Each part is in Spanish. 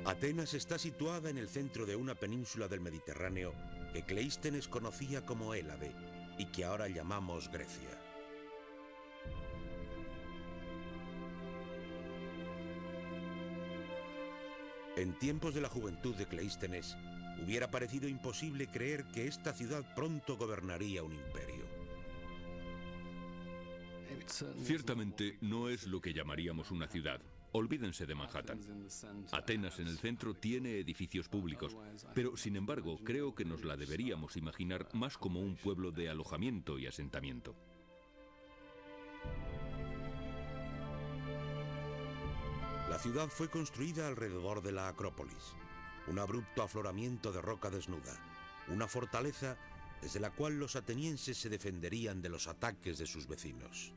Atenas está situada en el centro de una península del Mediterráneo que Cleístenes conocía como Hélade y que ahora llamamos Grecia. En tiempos de la juventud de Cleístenes, hubiera parecido imposible creer que esta ciudad pronto gobernaría un imperio. Ciertamente no es lo que llamaríamos una ciudad. Olvídense de Manhattan. Atenas en el centro tiene edificios públicos, pero sin embargo creo que nos la deberíamos imaginar más como un pueblo de alojamiento y asentamiento. La ciudad fue construida alrededor de la Acrópolis, un abrupto afloramiento de roca desnuda, una fortaleza desde la cual los atenienses se defenderían de los ataques de sus vecinos.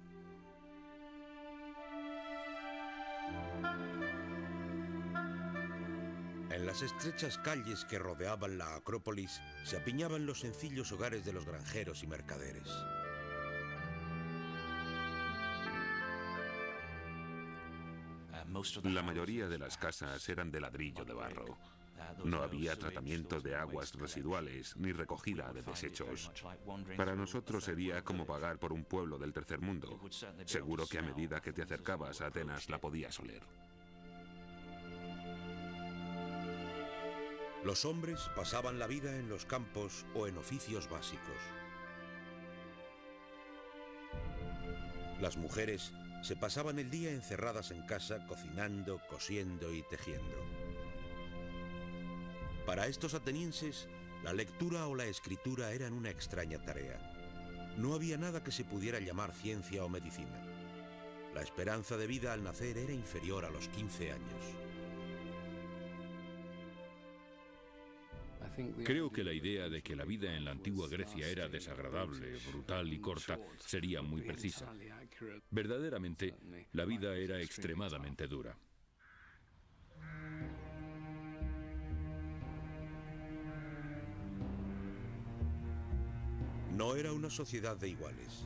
En las estrechas calles que rodeaban la Acrópolis se apiñaban los sencillos hogares de los granjeros y mercaderes. La mayoría de las casas eran de ladrillo de barro. No había tratamiento de aguas residuales ni recogida de desechos. Para nosotros sería como pagar por un pueblo del tercer mundo. Seguro que a medida que te acercabas a Atenas la podías oler. Los hombres pasaban la vida en los campos o en oficios básicos. Las mujeres se pasaban el día encerradas en casa cocinando, cosiendo y tejiendo. Para estos atenienses, la lectura o la escritura eran una extraña tarea. No había nada que se pudiera llamar ciencia o medicina. La esperanza de vida al nacer era inferior a los 15 años. Creo que la idea de que la vida en la antigua Grecia era desagradable, brutal y corta sería muy precisa. Verdaderamente, la vida era extremadamente dura. No era una sociedad de iguales.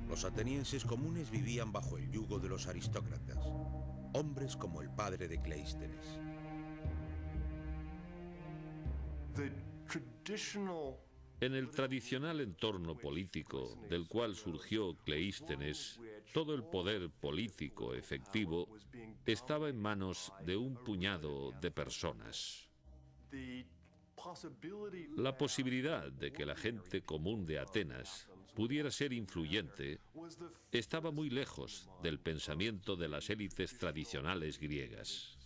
Los atenienses comunes vivían bajo el yugo de los aristócratas, hombres como el padre de Cleístenes. En el tradicional entorno político del cual surgió Cleístenes, todo el poder político efectivo estaba en manos de un puñado de personas. La posibilidad de que la gente común de Atenas pudiera ser influyente estaba muy lejos del pensamiento de las élites tradicionales griegas.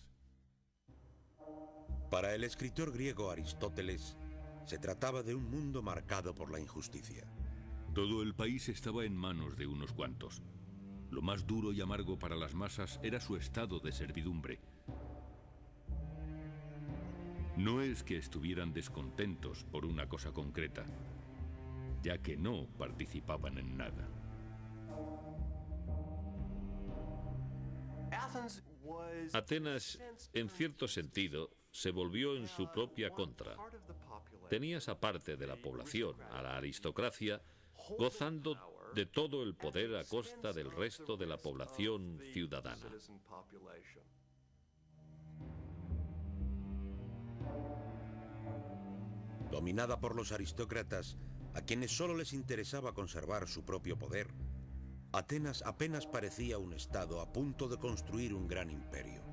Para el escritor griego Aristóteles, se trataba de un mundo marcado por la injusticia. Todo el país estaba en manos de unos cuantos. Lo más duro y amargo para las masas era su estado de servidumbre. No es que estuvieran descontentos por una cosa concreta, ya que no participaban en nada. Atenas, en cierto sentido, se volvió en su propia contra. Tenía esa parte de la población, a la aristocracia, gozando de todo el poder a costa del resto de la población ciudadana. Dominada por los aristócratas, a quienes solo les interesaba conservar su propio poder, Atenas apenas parecía un estado a punto de construir un gran imperio.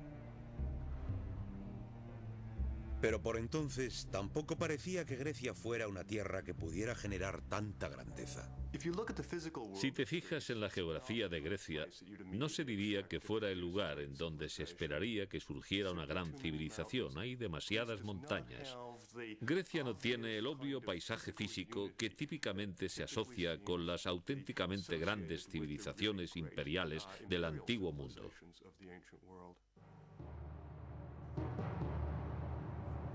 Pero por entonces tampoco parecía que Grecia fuera una tierra que pudiera generar tanta grandeza. Si te fijas en la geografía de Grecia, no se diría que fuera el lugar en donde se esperaría que surgiera una gran civilización. Hay demasiadas montañas. Grecia no tiene el obvio paisaje físico que típicamente se asocia con las auténticamente grandes civilizaciones imperiales del antiguo mundo.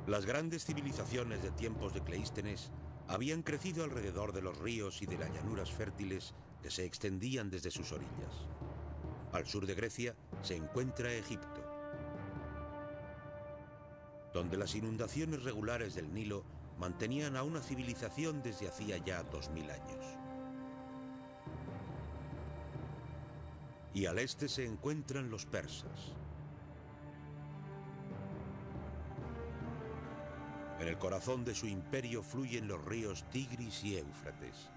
Las grandes civilizaciones de tiempos de Cleístenes habían crecido alrededor de los ríos y de las llanuras fértiles que se extendían desde sus orillas. Al sur de Grecia se encuentra Egipto, donde las inundaciones regulares del Nilo mantenían a una civilización desde hacía ya 2000 años. Y al este se encuentran los persas. En el corazón de su imperio fluyen los ríos Tigris y Éufrates.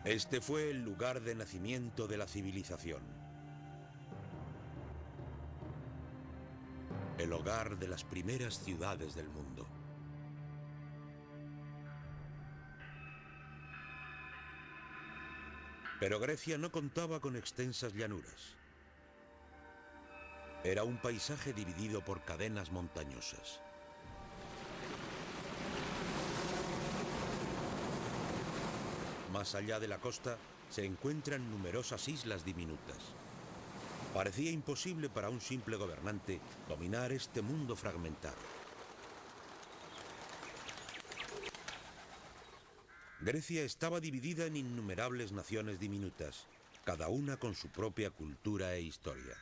Este fue el lugar de nacimiento de la civilización. El hogar de las primeras ciudades del mundo. Pero Grecia no contaba con extensas llanuras. Era un paisaje dividido por cadenas montañosas. Más allá de la costa se encuentran numerosas islas diminutas. Parecía imposible para un simple gobernante dominar este mundo fragmentado. Grecia estaba dividida en innumerables naciones diminutas, cada una con su propia cultura e historia.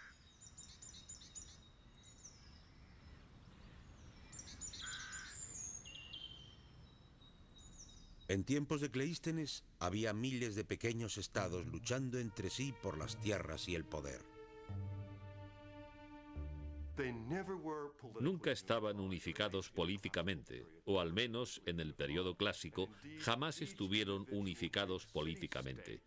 En tiempos de Cleístenes había miles de pequeños estados luchando entre sí por las tierras y el poder. Nunca estaban unificados políticamente, o al menos en el periodo clásico, jamás estuvieron unificados políticamente.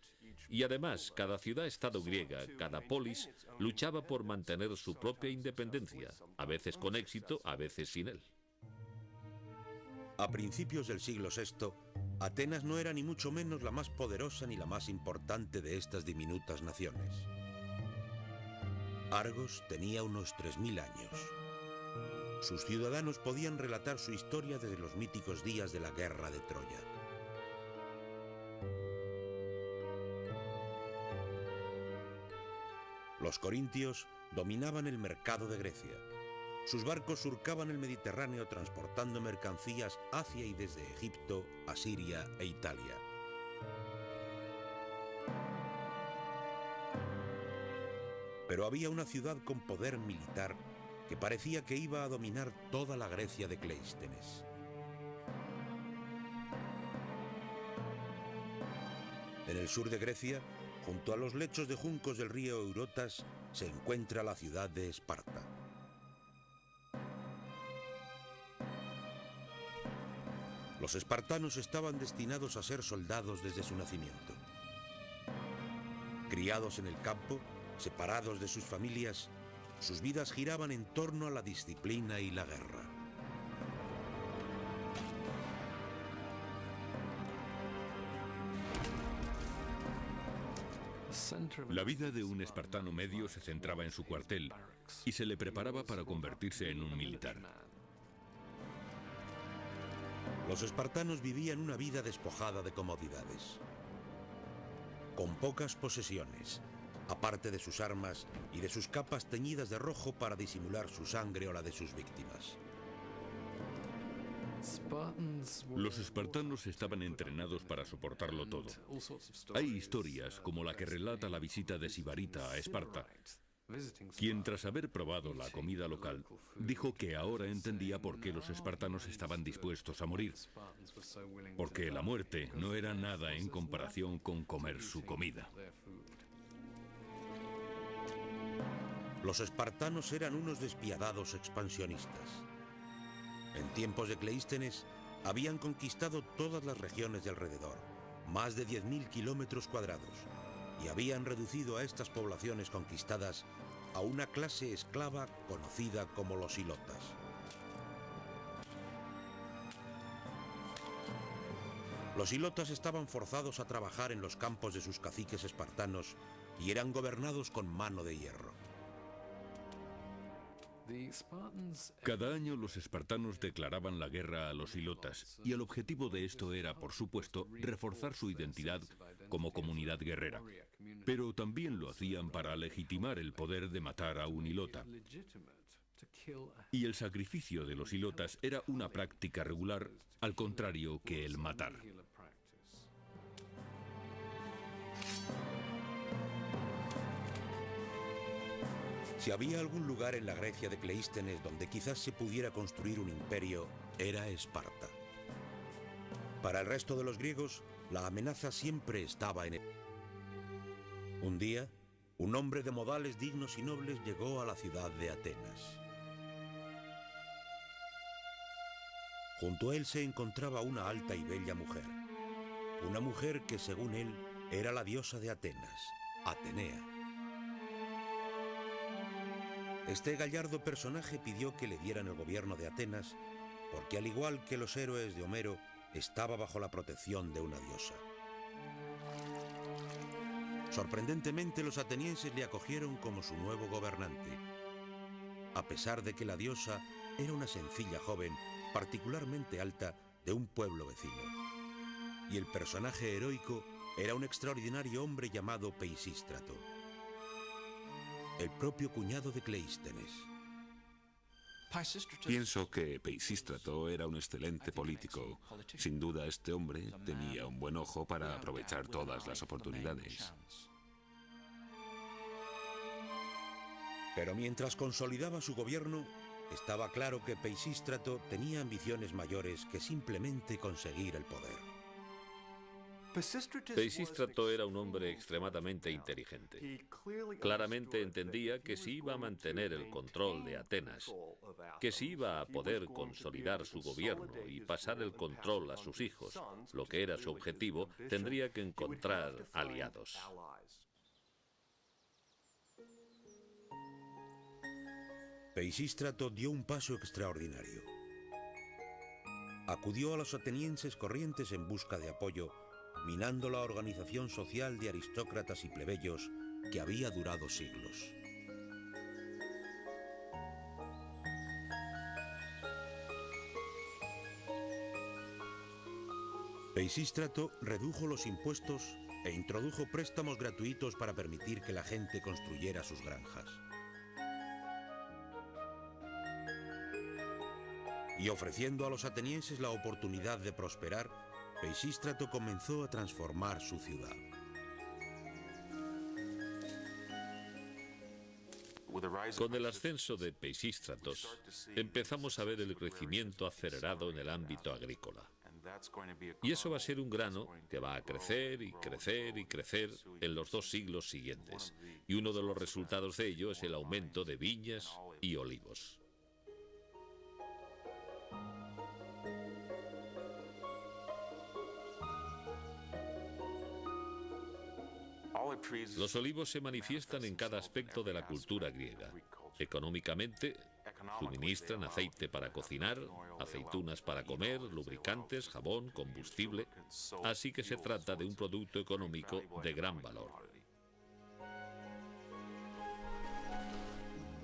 Y además, cada ciudad-estado griega, cada polis, luchaba por mantener su propia independencia, a veces con éxito, a veces sin él. A principios del siglo VI, Atenas no era ni mucho menos la más poderosa ni la más importante de estas diminutas naciones. Argos tenía unos 3000 años. Sus ciudadanos podían relatar su historia desde los míticos días de la guerra de Troya. Los corintios dominaban el mercado de Grecia. Sus barcos surcaban el Mediterráneo transportando mercancías hacia y desde Egipto, Asiria e Italia. Pero había una ciudad con poder militar que parecía que iba a dominar toda la Grecia de Cleístenes. En el sur de Grecia, junto a los lechos de juncos del río Eurotas, se encuentra la ciudad de Esparta. Los espartanos estaban destinados a ser soldados desde su nacimiento. Criados en el campo, separados de sus familias, sus vidas giraban en torno a la disciplina y la guerra. La vida de un espartano medio se centraba en su cuartel y se le preparaba para convertirse en un militar. Los espartanos vivían una vida despojada de comodidades, con pocas posesiones, aparte de sus armas y de sus capas teñidas de rojo para disimular su sangre o la de sus víctimas. Los espartanos estaban entrenados para soportarlo todo. Hay historias como la que relata la visita de Sibarita a Esparta, quien tras haber probado la comida local, dijo que ahora entendía por qué los espartanos estaban dispuestos a morir, porque la muerte no era nada en comparación con comer su comida. Los espartanos eran unos despiadados expansionistas. En tiempos de Cleístenes habían conquistado todas las regiones de alrededor, más de 10.000 kilómetros cuadrados, y habían reducido a estas poblaciones conquistadas a una clase esclava conocida como los ilotas. Los ilotas estaban forzados a trabajar en los campos de sus caciques espartanos y eran gobernados con mano de hierro. Cada año los espartanos declaraban la guerra a los ilotas y el objetivo de esto era, por supuesto, reforzar su identidad como comunidad guerrera. Pero también lo hacían para legitimar el poder de matar a un ilota. Y el sacrificio de los ilotas era una práctica regular, al contrario que el matar. Si había algún lugar en la Grecia de Cleístenes donde quizás se pudiera construir un imperio, era Esparta. Para el resto de los griegos, la amenaza siempre estaba en él. Un día, un hombre de modales dignos y nobles llegó a la ciudad de Atenas. Junto a él se encontraba una alta y bella mujer. Una mujer que, según él, era la diosa de Atenas, Atenea. Este gallardo personaje pidió que le dieran el gobierno de Atenas porque, al igual que los héroes de Homero, estaba bajo la protección de una diosa. Sorprendentemente, los atenienses le acogieron como su nuevo gobernante, a pesar de que la diosa era una sencilla joven particularmente alta de un pueblo vecino. Y el personaje heroico era un extraordinario hombre llamado Peisístrato, el propio cuñado de Cleístenes. Pienso que Peisístrato era un excelente político. Sin duda, este hombre tenía un buen ojo para aprovechar todas las oportunidades. Pero mientras consolidaba su gobierno, estaba claro que Peisístrato tenía ambiciones mayores que simplemente conseguir el poder. Peisístrato era un hombre extremadamente inteligente. Claramente entendía que si iba a mantener el control de Atenas, que si iba a poder consolidar su gobierno y pasar el control a sus hijos, lo que era su objetivo, tendría que encontrar aliados. Peisístrato dio un paso extraordinario. Acudió a los atenienses corrientes en busca de apoyo, minando la organización social de aristócratas y plebeyos que había durado siglos. Peisístrato redujo los impuestos e introdujo préstamos gratuitos para permitir que la gente construyera sus granjas. Y ofreciendo a los atenienses la oportunidad de prosperar, Peisístrato comenzó a transformar su ciudad. Con el ascenso de Peisístratos, empezamos a ver el crecimiento acelerado en el ámbito agrícola. Y eso va a ser un grano que va a crecer y crecer y crecer en los 2 siglos siguientes. Y uno de los resultados de ello es el aumento de viñas y olivos. Los olivos se manifiestan en cada aspecto de la cultura griega. Económicamente, suministran aceite para cocinar, aceitunas para comer, lubricantes, jabón, combustible. Así que se trata de un producto económico de gran valor.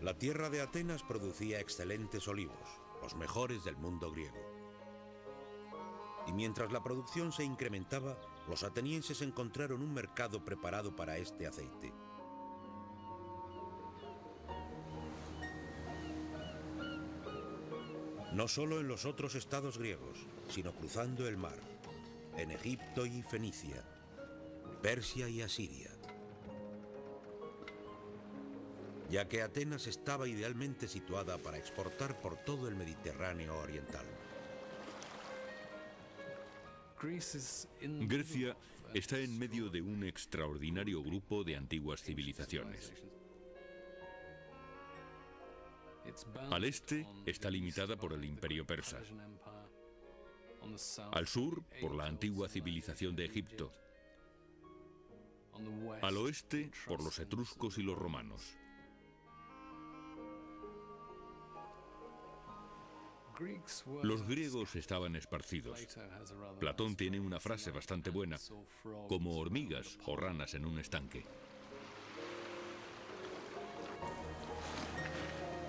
La tierra de Atenas producía excelentes olivos, los mejores del mundo griego. Y mientras la producción se incrementaba, los atenienses encontraron un mercado preparado para este aceite. No solo en los otros estados griegos, sino cruzando el mar, en Egipto y Fenicia, Persia y Asiria. Ya que Atenas estaba idealmente situada para exportar por todo el Mediterráneo oriental. Grecia está en medio de un extraordinario grupo de antiguas civilizaciones. Al este está limitada por el Imperio Persa. Al sur, por la antigua civilización de Egipto. Al oeste, por los etruscos y los romanos. Los griegos estaban esparcidos. Platón tiene una frase bastante buena, como hormigas o ranas en un estanque.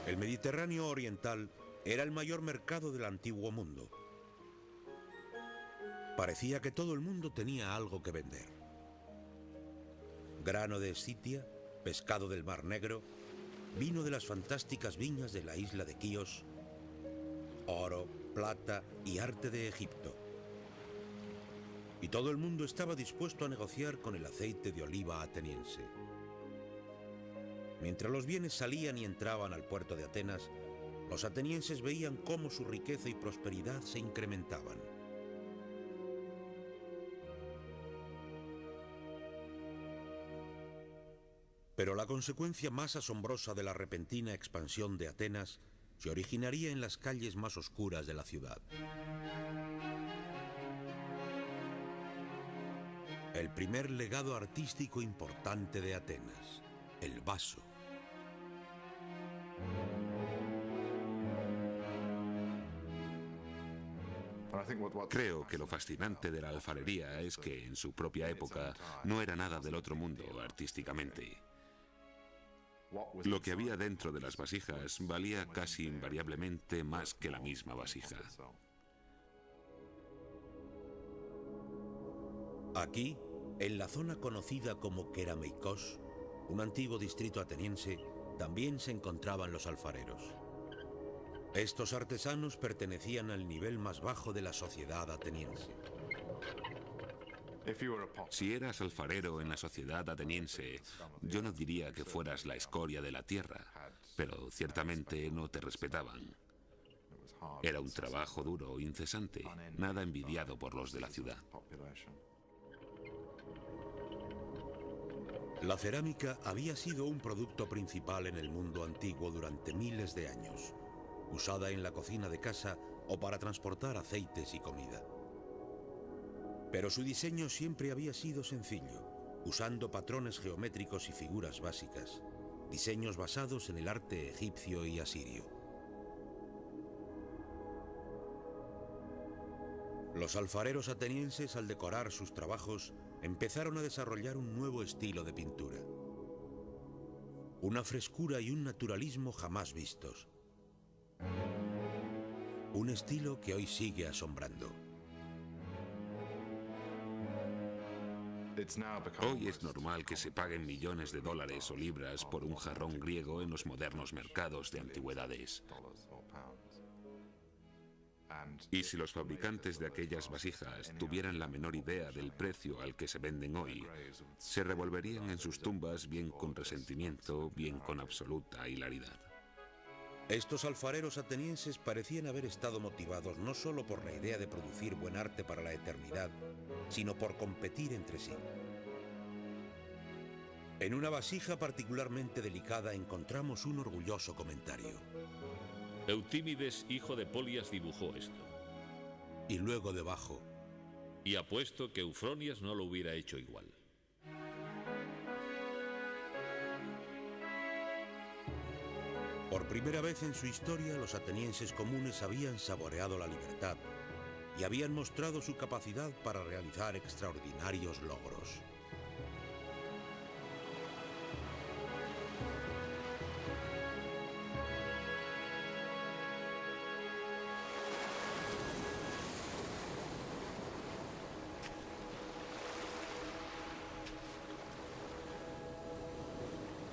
El Mediterráneo oriental era el mayor mercado del antiguo mundo. Parecía que todo el mundo tenía algo que vender. Grano de Escitia, pescado del Mar Negro, vino de las fantásticas viñas de la isla de Quíos, oro, plata y arte de Egipto. Y todo el mundo estaba dispuesto a negociar con el aceite de oliva ateniense. Mientras los bienes salían y entraban al puerto de Atenas, los atenienses veían cómo su riqueza y prosperidad se incrementaban. Pero la consecuencia más asombrosa de la repentina expansión de Atenas se originaría en las calles más oscuras de la ciudad. El primer legado artístico importante de Atenas, el vaso. Creo que lo fascinante de la alfarería es que en su propia época no era nada del otro mundo artísticamente. Lo que había dentro de las vasijas valía casi invariablemente más que la misma vasija. Aquí, en la zona conocida como Kerameikos, un antiguo distrito ateniense, también se encontraban los alfareros. Estos artesanos pertenecían al nivel más bajo de la sociedad ateniense. Si eras alfarero en la sociedad ateniense, yo no diría que fueras la escoria de la tierra, pero ciertamente no te respetaban. Era un trabajo duro, incesante, nada envidiado por los de la ciudad. La cerámica había sido un producto principal en el mundo antiguo durante miles de años, usada en la cocina de casa o para transportar aceites y comida. Pero su diseño siempre había sido sencillo, usando patrones geométricos y figuras básicas, diseños basados en el arte egipcio y asirio. Los alfareros atenienses, al decorar sus trabajos, empezaron a desarrollar un nuevo estilo de pintura. Una frescura y un naturalismo jamás vistos. Un estilo que hoy sigue asombrando. Hoy es normal que se paguen millones de dólares o libras por un jarrón griego en los modernos mercados de antigüedades. Y si los fabricantes de aquellas vasijas tuvieran la menor idea del precio al que se venden hoy, se revolverían en sus tumbas bien con resentimiento, bien con absoluta hilaridad. Estos alfareros atenienses parecían haber estado motivados no solo por la idea de producir buen arte para la eternidad, sino por competir entre sí. En una vasija particularmente delicada encontramos un orgulloso comentario. Eutímides, hijo de Polias, dibujó esto. Y luego debajo: y apuesto que Eufronias no lo hubiera hecho igual. Por primera vez en su historia, los atenienses comunes habían saboreado la libertad y habían mostrado su capacidad para realizar extraordinarios logros.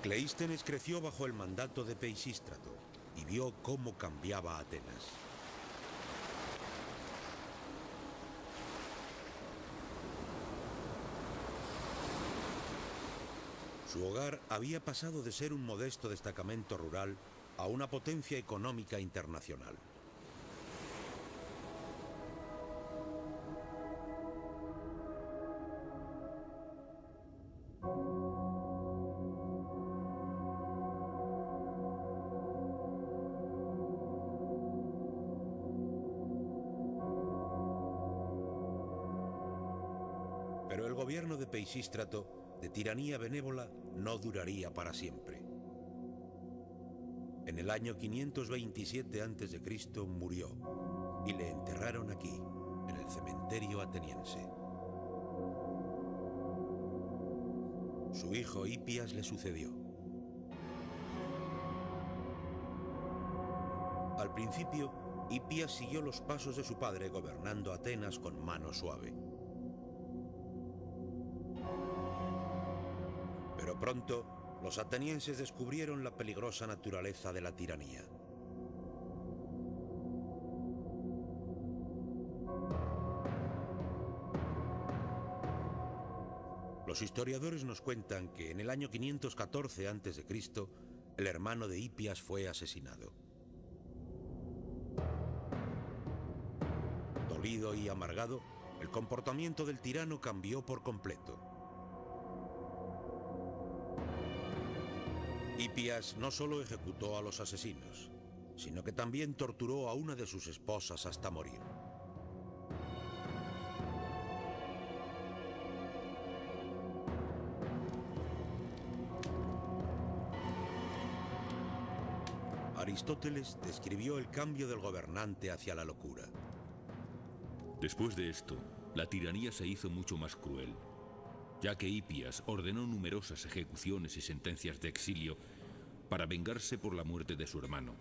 Cleístenes creció bajo el mandato de Peisístrato y vio cómo cambiaba Atenas. Su hogar había pasado de ser un modesto destacamento rural a una potencia económica internacional. Pero el gobierno de Peisístrato, de tiranía benévola, no duraría para siempre. En el año 527 a.C. murió y le enterraron aquí, en el cementerio ateniense. Su hijo Hipias le sucedió. Al principio, Hipias siguió los pasos de su padre, gobernando Atenas con mano suave. Pero pronto, los atenienses descubrieron la peligrosa naturaleza de la tiranía. Los historiadores nos cuentan que en el año 514 a.C., el hermano de Hipias fue asesinado. Dolido y amargado, el comportamiento del tirano cambió por completo. Hipias no solo ejecutó a los asesinos, sino que también torturó a una de sus esposas hasta morir. Aristóteles describió el cambio del gobernante hacia la locura. Después de esto, la tiranía se hizo mucho más cruel, ya que Hipías ordenó numerosas ejecuciones y sentencias de exilio para vengarse por la muerte de su hermano,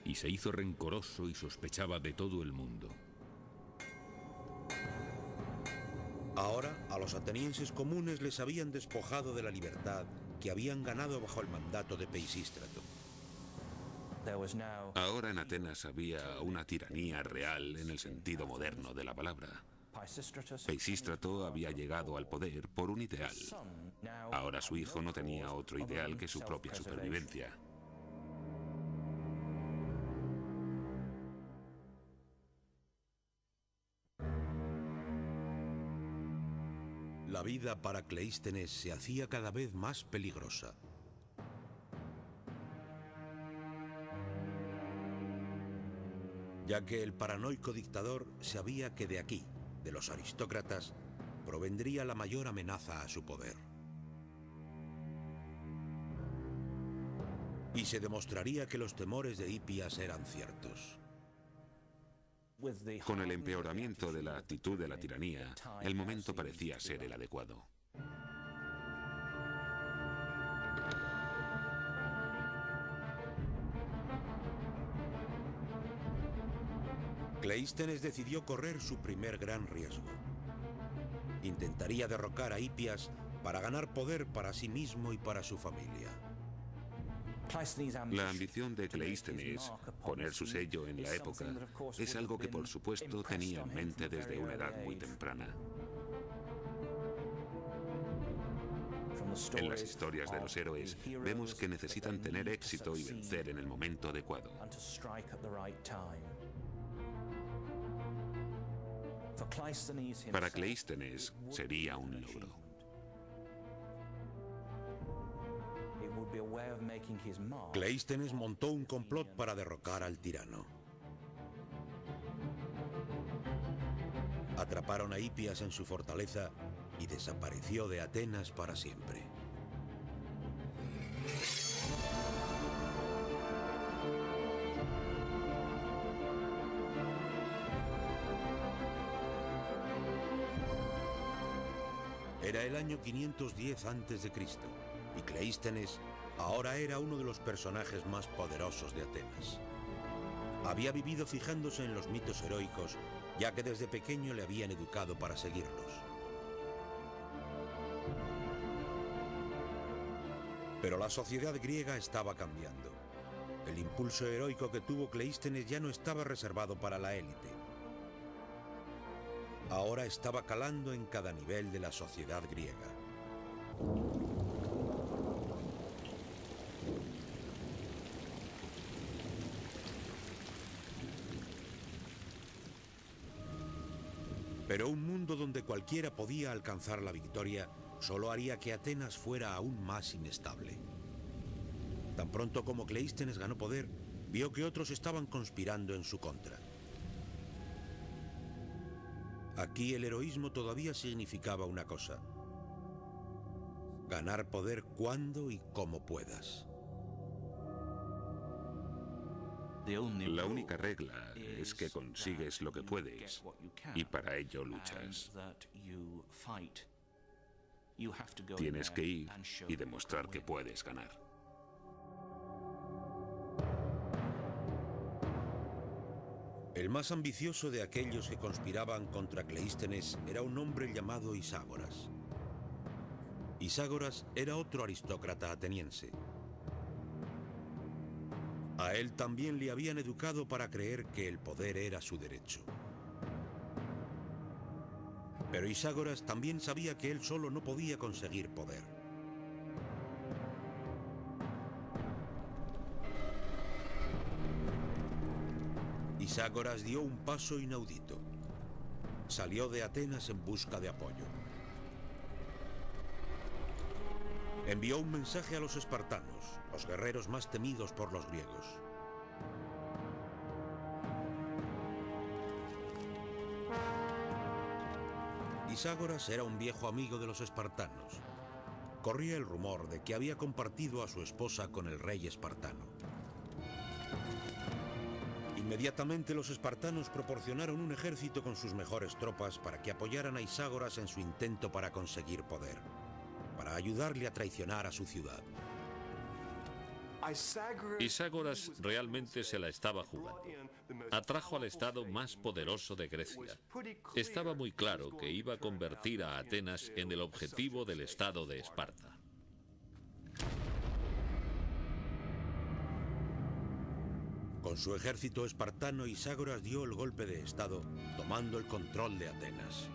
y se hizo rencoroso y sospechaba de todo el mundo. Ahora, a los atenienses comunes les habían despojado de la libertad que habían ganado bajo el mandato de Peisístrato. Ahora en Atenas había una tiranía real en el sentido moderno de la palabra. Peisístrato había llegado al poder por un ideal. Ahora su hijo no tenía otro ideal que su propia supervivencia. La vida para Cleístenes se hacía cada vez más peligrosa. Ya que el paranoico dictador sabía que de aquí, de los aristócratas, provendría la mayor amenaza a su poder. Y se demostraría que los temores de Hipías eran ciertos. Con el empeoramiento de la actitud de la tiranía, el momento parecía ser el adecuado. Cleístenes decidió correr su primer gran riesgo. Intentaría derrocar a Hipías para ganar poder para sí mismo y para su familia. La ambición de Cleístenes, poner su sello en la época, es algo que por supuesto tenía en mente desde una edad muy temprana. En las historias de los héroes vemos que necesitan tener éxito y vencer en el momento adecuado. Para Cleístenes sería un logro. Cleístenes montó un complot para derrocar al tirano. Atraparon a Hipías en su fortaleza y desapareció de Atenas para siempre. Era el año 510 a.C. y Cleístenes ahora era uno de los personajes más poderosos de Atenas. Había vivido fijándose en los mitos heroicos, ya que desde pequeño le habían educado para seguirlos. Pero la sociedad griega estaba cambiando. El impulso heroico que tuvo Cleístenes ya no estaba reservado para la élite. Ahora estaba calando en cada nivel de la sociedad griega. Pero un mundo donde cualquiera podía alcanzar la victoria solo haría que Atenas fuera aún más inestable. Tan pronto como Cleístenes ganó poder, vio que otros estaban conspirando en su contra. Aquí el heroísmo todavía significaba una cosa: ganar poder cuando y como puedas. La única regla es que consigues lo que puedes y para ello luchas. Tienes que ir y demostrar que puedes ganar. El más ambicioso de aquellos que conspiraban contra Cleístenes era un hombre llamado Iságoras. Iságoras era otro aristócrata ateniense. A él también le habían educado para creer que el poder era su derecho. Pero Iságoras también sabía que él solo no podía conseguir poder. Iságoras dio un paso inaudito. Salió de Atenas en busca de apoyo. Envió un mensaje a los espartanos, los guerreros más temidos por los griegos. Iságoras era un viejo amigo de los espartanos. Corría el rumor de que había compartido a su esposa con el rey espartano. Inmediatamente los espartanos proporcionaron un ejército con sus mejores tropas para que apoyaran a Iságoras en su intento para conseguir poder, para ayudarle a traicionar a su ciudad. Iságoras realmente se la estaba jugando. Atrajo al estado más poderoso de Grecia. Estaba muy claro que iba a convertir a Atenas en el objetivo del estado de Esparta. Con su ejército espartano, Iságoras dio el golpe de estado, tomando el control de Atenas.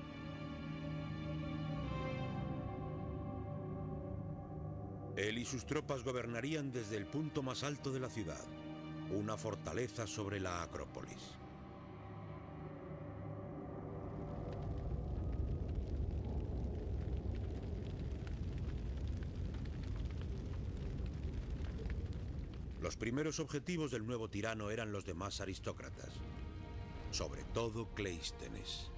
Él y sus tropas gobernarían desde el punto más alto de la ciudad, una fortaleza sobre la Acrópolis. Los primeros objetivos del nuevo tirano eran los demás aristócratas, sobre todo Cleístenes.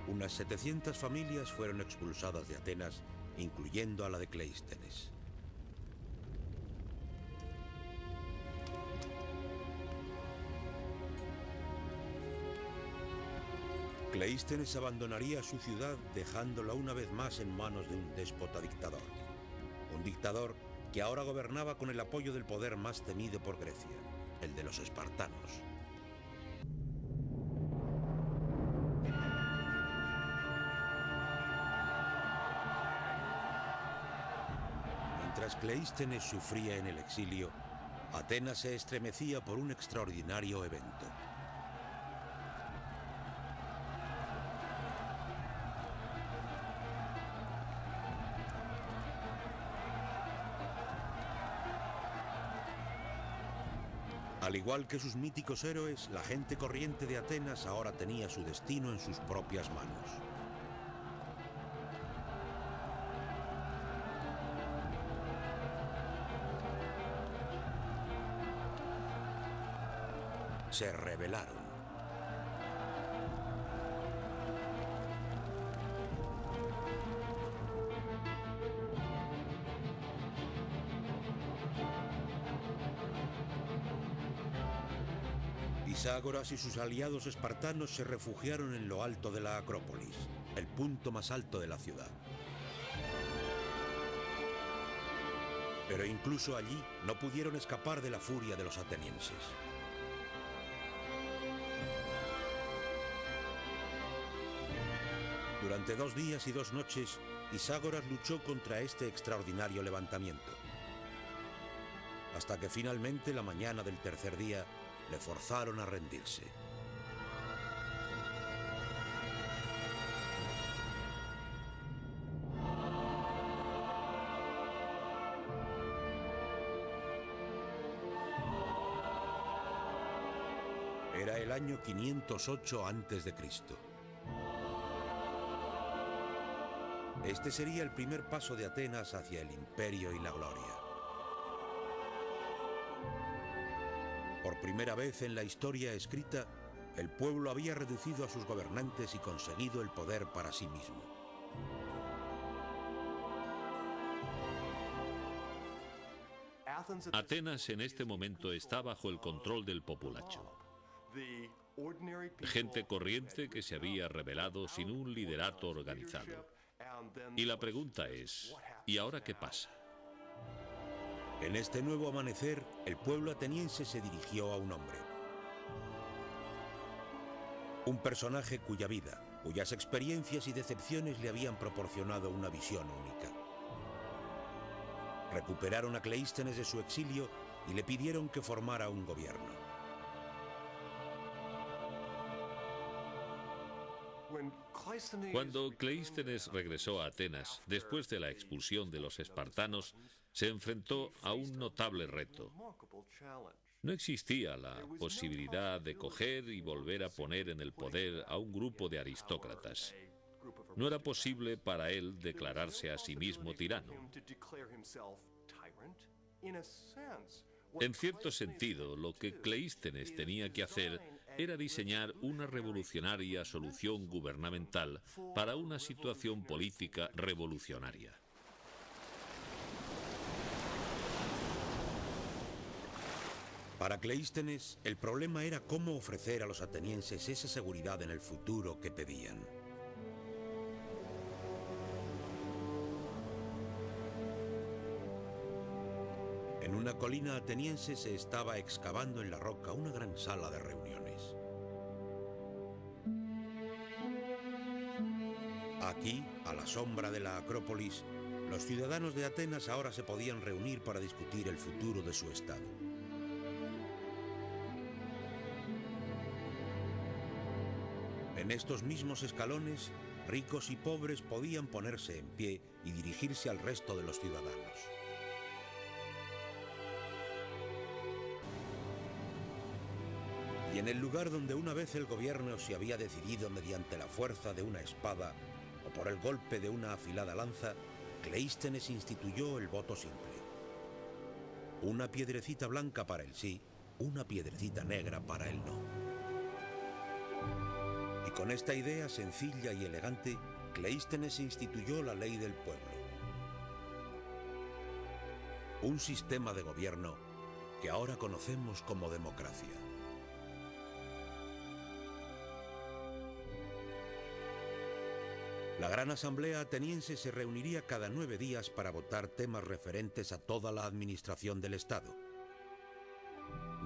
Unas 700 familias fueron expulsadas de Atenas, incluyendo a la de Cleístenes. Cleístenes abandonaría su ciudad, dejándola una vez más en manos de un déspota dictador. Un dictador que ahora gobernaba con el apoyo del poder más temido por Grecia, el de los espartanos. Mientras Cleístenes sufría en el exilio, Atenas se estremecía por un extraordinario evento. Al igual que sus míticos héroes, la gente corriente de Atenas ahora tenía su destino en sus propias manos. Se rebelaron. Iságoras y sus aliados espartanos se refugiaron en lo alto de la Acrópolis, el punto más alto de la ciudad. Pero incluso allí no pudieron escapar de la furia de los atenienses. Durante 2 días y 2 noches, Iságoras luchó contra este extraordinario levantamiento, hasta que finalmente, la mañana del tercer día, le forzaron a rendirse. Era el año 508 a.C. Este sería el primer paso de Atenas hacia el imperio y la gloria. Por primera vez en la historia escrita, el pueblo había reducido a sus gobernantes y conseguido el poder para sí mismo. Atenas en este momento está bajo el control del populacho. Gente corriente que se había rebelado sin un liderato organizado. Y la pregunta es, ¿y ahora qué pasa? En este nuevo amanecer, el pueblo ateniense se dirigió a un hombre. Un personaje cuya vida, cuyas experiencias y decepciones le habían proporcionado una visión única. Recuperaron a Cleístenes de su exilio y le pidieron que formara un gobierno. Cuando Cleístenes regresó a Atenas, después de la expulsión de los espartanos, se enfrentó a un notable reto. No existía la posibilidad de coger y volver a poner en el poder a un grupo de aristócratas. No era posible para él declararse a sí mismo tirano. En cierto sentido, lo que Cleístenes tenía que hacer era diseñar una revolucionaria solución gubernamental para una situación política revolucionaria. Para Cleístenes, el problema era cómo ofrecer a los atenienses esa seguridad en el futuro que pedían. En una colina ateniense se estaba excavando en la roca una gran sala de reuniones. Aquí, a la sombra de la Acrópolis, los ciudadanos de Atenas ahora se podían reunir para discutir el futuro de su estado. En estos mismos escalones, ricos y pobres podían ponerse en pie y dirigirse al resto de los ciudadanos. Y en el lugar donde una vez el gobierno se había decidido mediante la fuerza de una espada o por el golpe de una afilada lanza, Cleístenes instituyó el voto simple. Una piedrecita blanca para el sí, una piedrecita negra para el no. Y con esta idea sencilla y elegante, Cleístenes instituyó la ley del pueblo. Un sistema de gobierno que ahora conocemos como democracia. La Gran Asamblea ateniense se reuniría cada 9 días para votar temas referentes a toda la administración del Estado,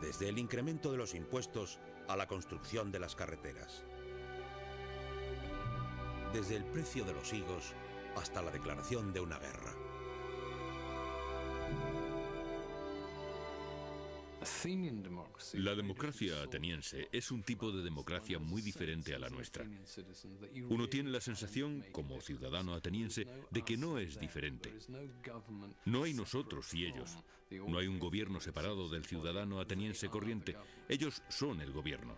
desde el incremento de los impuestos a la construcción de las carreteras, desde el precio de los higos hasta la declaración de una guerra. La democracia ateniense es un tipo de democracia muy diferente a la nuestra. Uno tiene la sensación, como ciudadano ateniense, de que no es diferente. No hay nosotros y ellos. No hay un gobierno separado del ciudadano ateniense corriente. Ellos son el gobierno.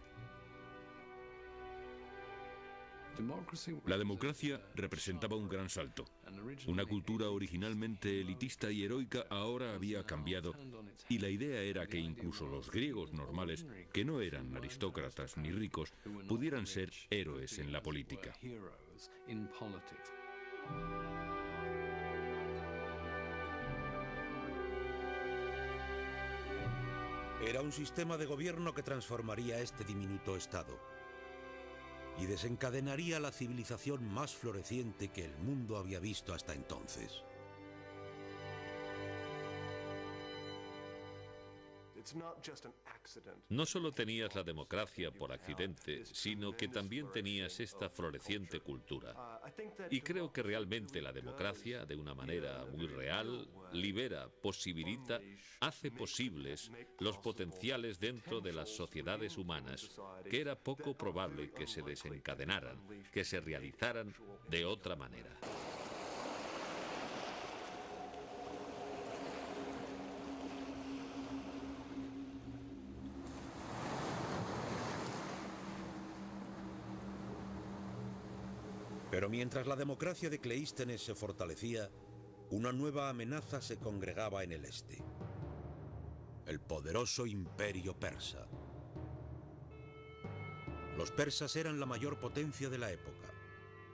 La democracia representaba un gran salto. Una cultura originalmente elitista y heroica ahora había cambiado, y la idea era que incluso los griegos normales, que no eran aristócratas ni ricos, pudieran ser héroes en la política. Era un sistema de gobierno que transformaría este diminuto estado y desencadenaría la civilización más floreciente que el mundo había visto hasta entonces. No solo tenías la democracia por accidente, sino que también tenías esta floreciente cultura. Y creo que realmente la democracia, de una manera muy real, libera, posibilita, hace posibles los potenciales dentro de las sociedades humanas, que era poco probable que se desencadenaran, que se realizaran de otra manera. Pero mientras la democracia de Cleístenes se fortalecía, una nueva amenaza se congregaba en el este: el poderoso imperio persa. Los persas eran la mayor potencia de la época.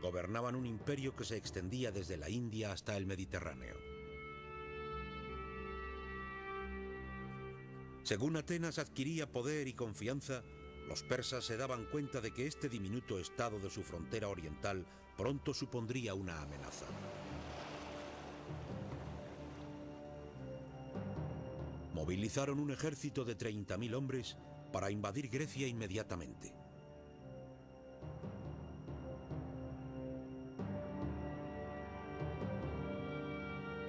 Gobernaban un imperio que se extendía desde la India hasta el Mediterráneo. Según Atenas adquiría poder y confianza, los persas se daban cuenta de que este diminuto estado de su frontera oriental pronto supondría una amenaza. Movilizaron un ejército de 30.000 hombres para invadir Grecia inmediatamente.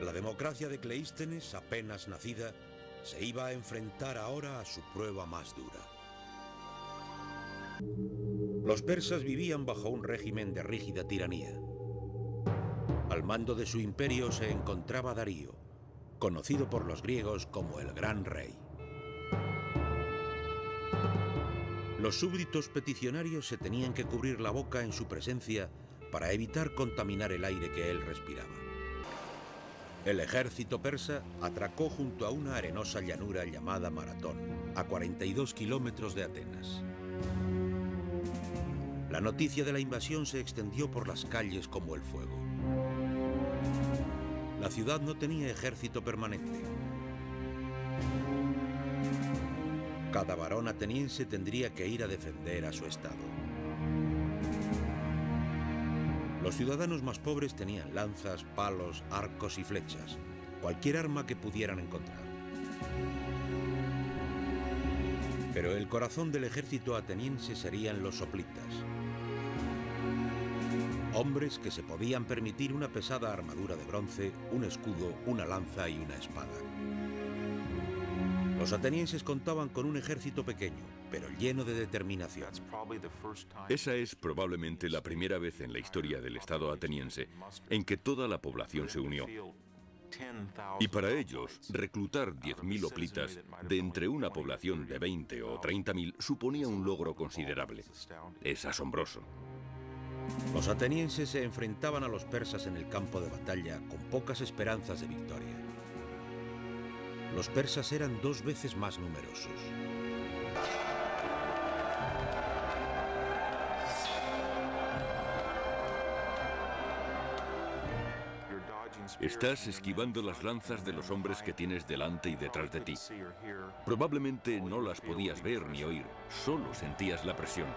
La democracia de Cleístenes, apenas nacida, se iba a enfrentar ahora a su prueba más dura. Los persas vivían bajo un régimen de rígida tiranía. Al mando de su imperio se encontraba Darío, conocido por los griegos como el Gran Rey. Los súbditos peticionarios se tenían que cubrir la boca en su presencia para evitar contaminar el aire que él respiraba. El ejército persa atracó junto a una arenosa llanura llamada Maratón, a 42 kilómetros de Atenas. La noticia de la invasión se extendió por las calles como el fuego. La ciudad no tenía ejército permanente. Cada varón ateniense tendría que ir a defender a su estado. Los ciudadanos más pobres tenían lanzas, palos, arcos y flechas, cualquier arma que pudieran encontrar. Pero el corazón del ejército ateniense serían los soplitas. Hombres que se podían permitir una pesada armadura de bronce, un escudo, una lanza y una espada. Los atenienses contaban con un ejército pequeño, pero lleno de determinación. Esa es probablemente la primera vez en la historia del Estado ateniense en que toda la población se unió. Y para ellos, reclutar 10.000 hoplitas de entre una población de 20 o 30.000 suponía un logro considerable. Es asombroso. Los atenienses se enfrentaban a los persas en el campo de batalla con pocas esperanzas de victoria. Los persas eran 2 veces más numerosos. Estás esquivando las lanzas de los hombres que tienes delante y detrás de ti. Probablemente no las podías ver ni oír, solo sentías la presión.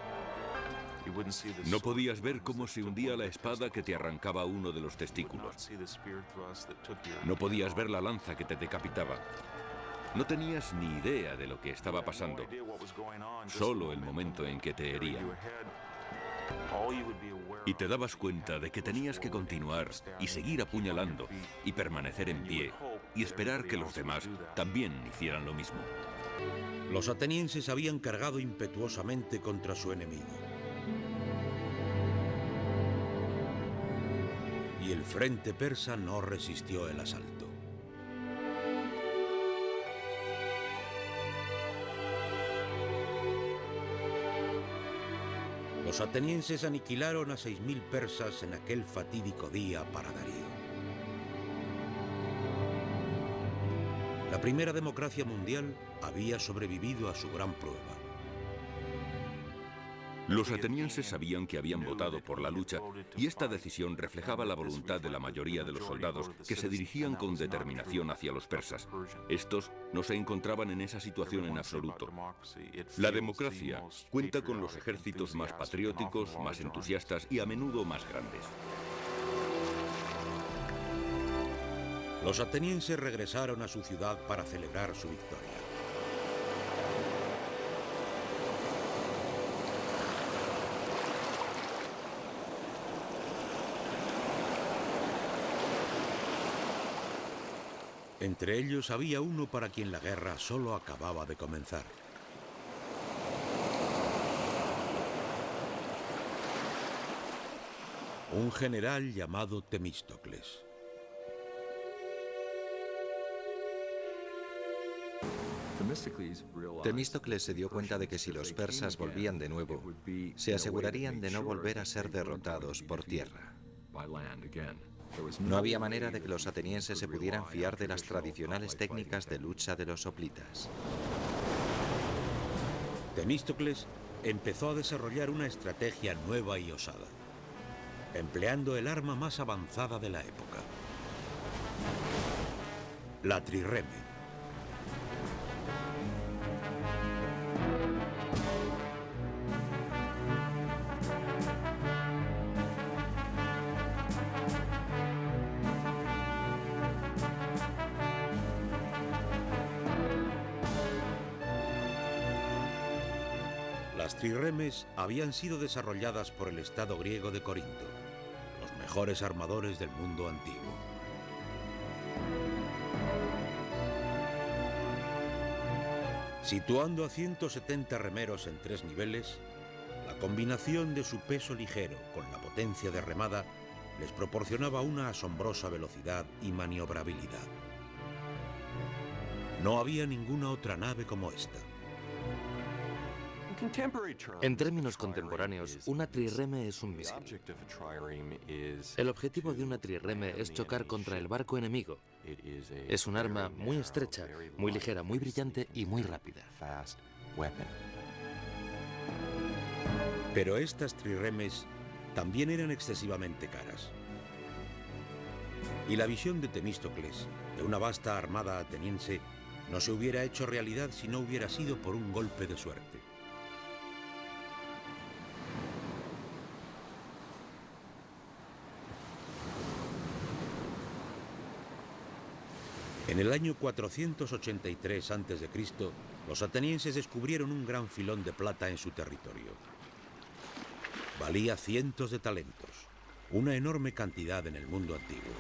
No podías ver cómo se hundía la espada que te arrancaba uno de los testículos. No podías ver la lanza que te decapitaba. No tenías ni idea de lo que estaba pasando, solo el momento en que te hería. Y te dabas cuenta de que tenías que continuar y seguir apuñalando y permanecer en pie y esperar que los demás también hicieran lo mismo. Los atenienses habían cargado impetuosamente contra su enemigo. Y el frente persa no resistió el asalto. Los atenienses aniquilaron a 6.000 persas en aquel fatídico día para Darío. La primera democracia mundial había sobrevivido a su gran prueba. Los atenienses sabían que habían votado por la lucha y esta decisión reflejaba la voluntad de la mayoría de los soldados que se dirigían con determinación hacia los persas. Estos no se encontraban en esa situación en absoluto. La democracia cuenta con los ejércitos más patrióticos, más entusiastas y a menudo más grandes. Los atenienses regresaron a su ciudad para celebrar su victoria. Entre ellos había uno para quien la guerra solo acababa de comenzar. Un general llamado Temístocles. Temístocles se dio cuenta de que si los persas volvían de nuevo, se asegurarían de no volver a ser derrotados por tierra. No había manera de que los atenienses se pudieran fiar de las tradicionales técnicas de lucha de los soplitas. Temístocles empezó a desarrollar una estrategia nueva y osada, empleando el arma más avanzada de la época: la trireme. Las trirremes habían sido desarrolladas por el Estado griego de Corinto, los mejores armadores del mundo antiguo. Situando a 170 remeros en 3 niveles, la combinación de su peso ligero con la potencia de remada les proporcionaba una asombrosa velocidad y maniobrabilidad. No había ninguna otra nave como esta. En términos contemporáneos, una trireme es un misil. El objetivo de una trireme es chocar contra el barco enemigo. Es un arma muy estrecha, muy ligera, muy brillante y muy rápida. Pero estas trirremes también eran excesivamente caras. Y la visión de Temístocles, de una vasta armada ateniense, no se hubiera hecho realidad si no hubiera sido por un golpe de suerte. En el año 483 a.C., los atenienses descubrieron un gran filón de plata en su territorio. Valía cientos de talentos, una enorme cantidad en el mundo antiguo.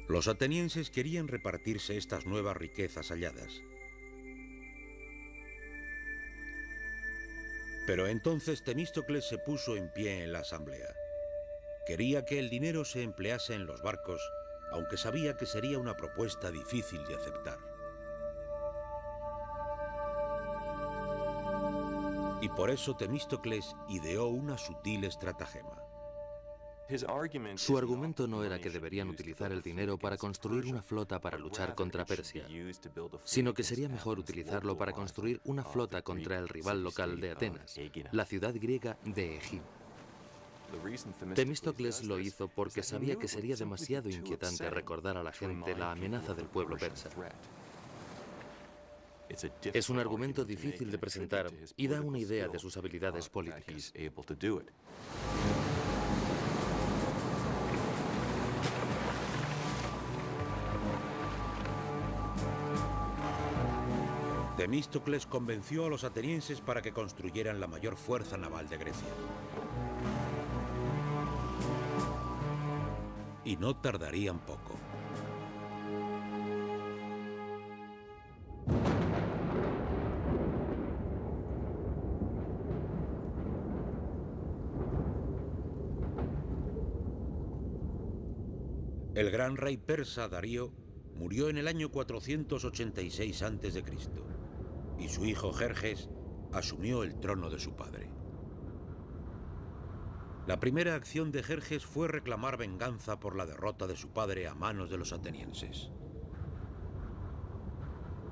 Los atenienses querían repartirse estas nuevas riquezas halladas. Pero entonces Temístocles se puso en pie en la asamblea. Quería que el dinero se emplease en los barcos, aunque sabía que sería una propuesta difícil de aceptar. Y por eso Temístocles ideó una sutil estratagema. Su argumento no era que deberían utilizar el dinero para construir una flota para luchar contra Persia, sino que sería mejor utilizarlo para construir una flota contra el rival local de Atenas, la ciudad griega de Egina. Temístocles lo hizo porque sabía que sería demasiado inquietante recordar a la gente la amenaza del pueblo persa. Es un argumento difícil de presentar y da una idea de sus habilidades políticas. Temístocles convenció a los atenienses para que construyeran la mayor fuerza naval de Grecia. Y no tardarían poco. El gran rey persa Darío murió en el año 486 a.C. y su hijo Jerjes asumió el trono de su padre. La primera acción de Jerjes fue reclamar venganza por la derrota de su padre a manos de los atenienses.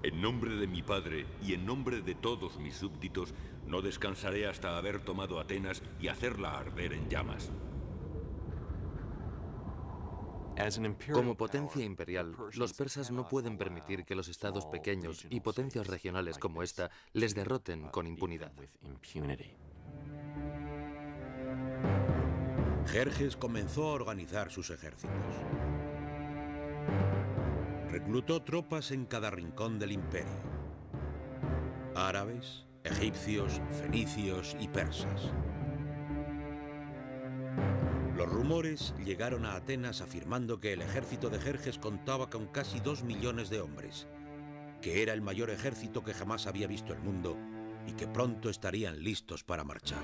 En nombre de mi padre y en nombre de todos mis súbditos, no descansaré hasta haber tomado Atenas y hacerla arder en llamas. Como potencia imperial, los persas no pueden permitir que los estados pequeños y potencias regionales como esta les derroten con impunidad. Jerjes comenzó a organizar sus ejércitos. Reclutó tropas en cada rincón del imperio: árabes, egipcios, fenicios y persas. Los rumores llegaron a Atenas afirmando que el ejército de Jerjes contaba con casi 2 millones de hombres, que era el mayor ejército que jamás había visto el mundo y que pronto estarían listos para marchar.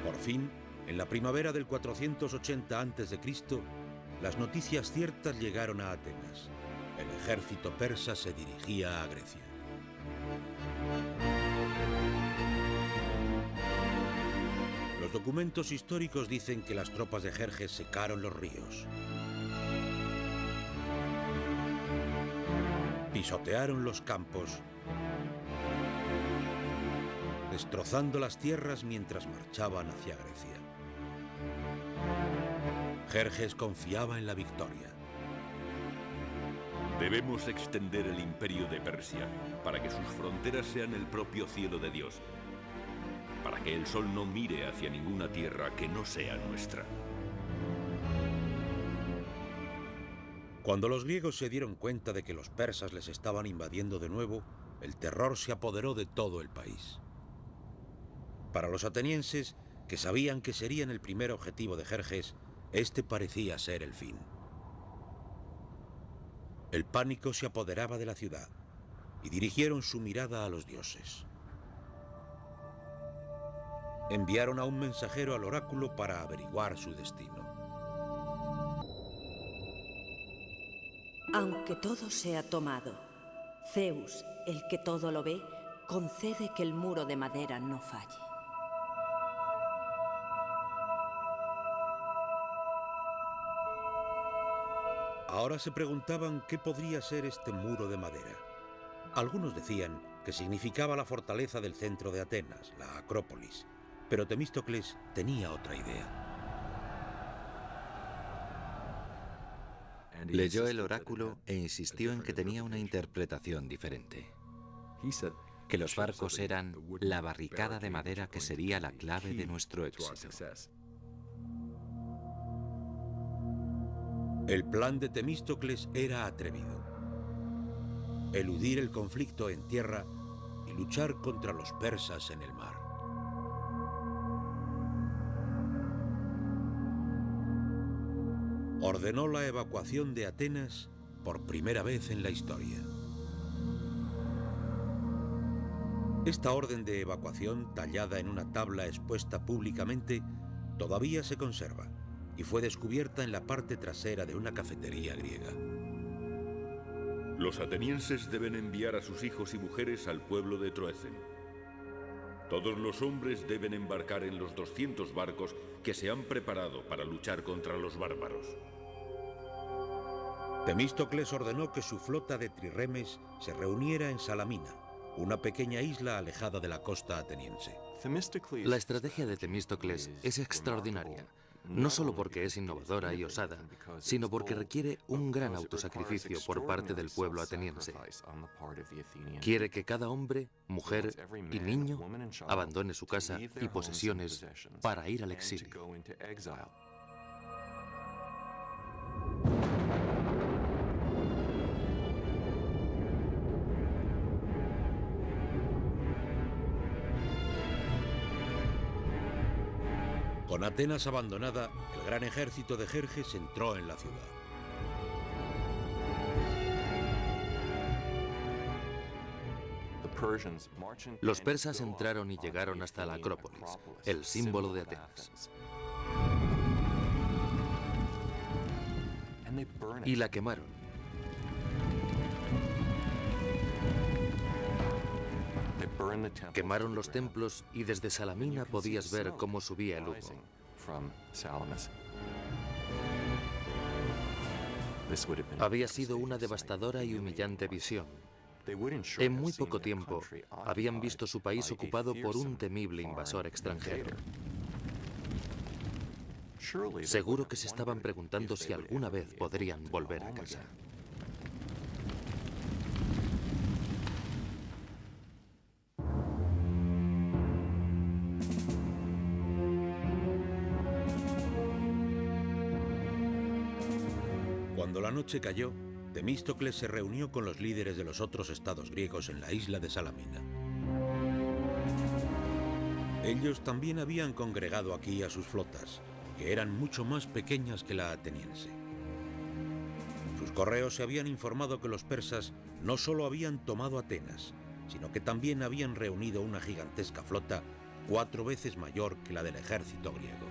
Por fin, en la primavera del 480 a.C., las noticias ciertas llegaron a Atenas. El ejército persa se dirigía a Grecia. Los documentos históricos dicen que las tropas de Jerjes secaron los ríos, pisotearon los campos, destrozando las tierras mientras marchaban hacia Grecia. Jerjes confiaba en la victoria. Debemos extender el imperio de Persia para que sus fronteras sean el propio cielo de Dios, para que el sol no mire hacia ninguna tierra que no sea nuestra. Cuando los griegos se dieron cuenta de que los persas les estaban invadiendo de nuevo, el terror se apoderó de todo el país. Para los atenienses, que sabían que serían el primer objetivo de Jerjes, este parecía ser el fin. El pánico se apoderaba de la ciudad y dirigieron su mirada a los dioses. enviaron a un mensajero al oráculo para averiguar su destino. Aunque todo sea tomado, Zeus, el que todo lo ve, concede que el muro de madera no falle. Ahora se preguntaban qué podría ser este muro de madera. Algunos decían que significaba la fortaleza del centro de Atenas, la Acrópolis, pero Temístocles tenía otra idea. Leyó el oráculo e insistió en que tenía una interpretación diferente. Que los barcos eran la barricada de madera que sería la clave de nuestro éxito. El plan de Temístocles era atrevido. Eludir el conflicto en tierra y luchar contra los persas en el mar. Ordenó la evacuación de Atenas por primera vez en la historia. Esta orden de evacuación, tallada en una tabla expuesta públicamente, todavía se conserva y fue descubierta en la parte trasera de una cafetería griega. Los atenienses deben enviar a sus hijos y mujeres al pueblo de Troecen. Todos los hombres deben embarcar en los 200 barcos que se han preparado para luchar contra los bárbaros. Temístocles ordenó que su flota de trirremes se reuniera en Salamina, una pequeña isla alejada de la costa ateniense. La estrategia de Temístocles es extraordinaria, no solo porque es innovadora y osada, sino porque requiere un gran autosacrificio por parte del pueblo ateniense. Quiere que cada hombre, mujer y niño abandone su casa y posesiones para ir al exilio. Con Atenas abandonada, el gran ejército de Jerjes entró en la ciudad. Los persas entraron y llegaron hasta la Acrópolis, el símbolo de Atenas. Y la quemaron. Quemaron los templos y desde Salamina podías ver cómo subía el humo. Había sido una devastadora y humillante visión. En muy poco tiempo habían visto su país ocupado por un temible invasor extranjero. Seguro que se estaban preguntando si alguna vez podrían volver a casa. Cuando la noche cayó, Temístocles se reunió con los líderes de los otros estados griegos en la isla de Salamina. Ellos también habían congregado aquí a sus flotas, que eran mucho más pequeñas que la ateniense. Sus correos se habían informado que los persas no solo habían tomado Atenas, sino que también habían reunido una gigantesca flota 4 veces mayor que la del ejército griego.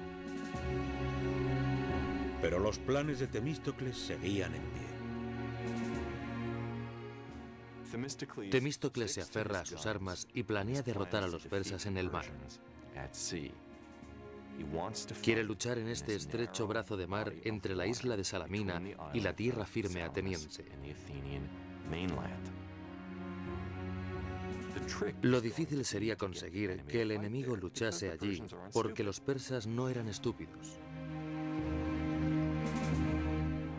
Pero los planes de Temístocles seguían en pie. Temístocles se aferra a sus armas y planea derrotar a los persas en el mar. Quiere luchar en este estrecho brazo de mar entre la isla de Salamina y la tierra firme ateniense. Lo difícil sería conseguir que el enemigo luchase allí, porque los persas no eran estúpidos.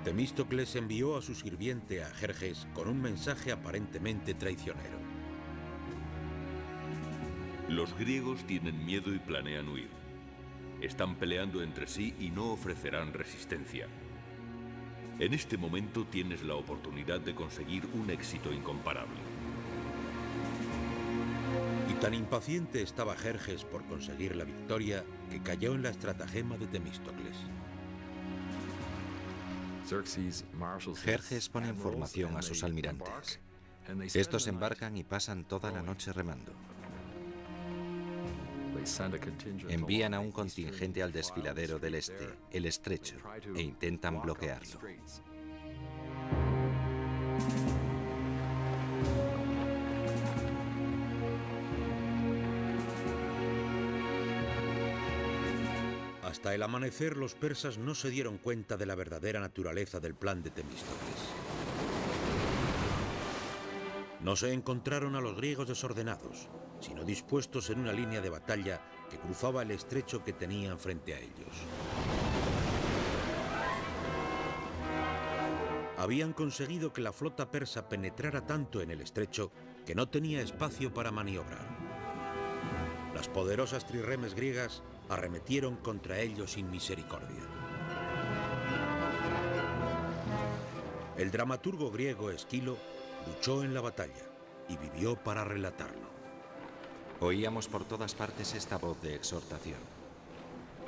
Temístocles envió a su sirviente a Jerjes con un mensaje aparentemente traicionero. Los griegos tienen miedo y planean huir. Están peleando entre sí y no ofrecerán resistencia. En este momento tienes la oportunidad de conseguir un éxito incomparable. Y tan impaciente estaba Jerjes por conseguir la victoria que cayó en la estratagema de Temístocles. Jerjes pone en formación a sus almirantes. Estos embarcan y pasan toda la noche remando. Envían a un contingente al desfiladero del este, el Estrecho, e intentan bloquearlo. Hasta el amanecer, los persas no se dieron cuenta de la verdadera naturaleza del plan de Temístocles. No se encontraron a los griegos desordenados, sino dispuestos en una línea de batalla que cruzaba el estrecho que tenían frente a ellos. Habían conseguido que la flota persa penetrara tanto en el estrecho que no tenía espacio para maniobrar. Las poderosas trirremes griegas arremetieron contra ellos sin misericordia. El dramaturgo griego Esquilo luchó en la batalla y vivió para relatarlo. Oíamos por todas partes esta voz de exhortación.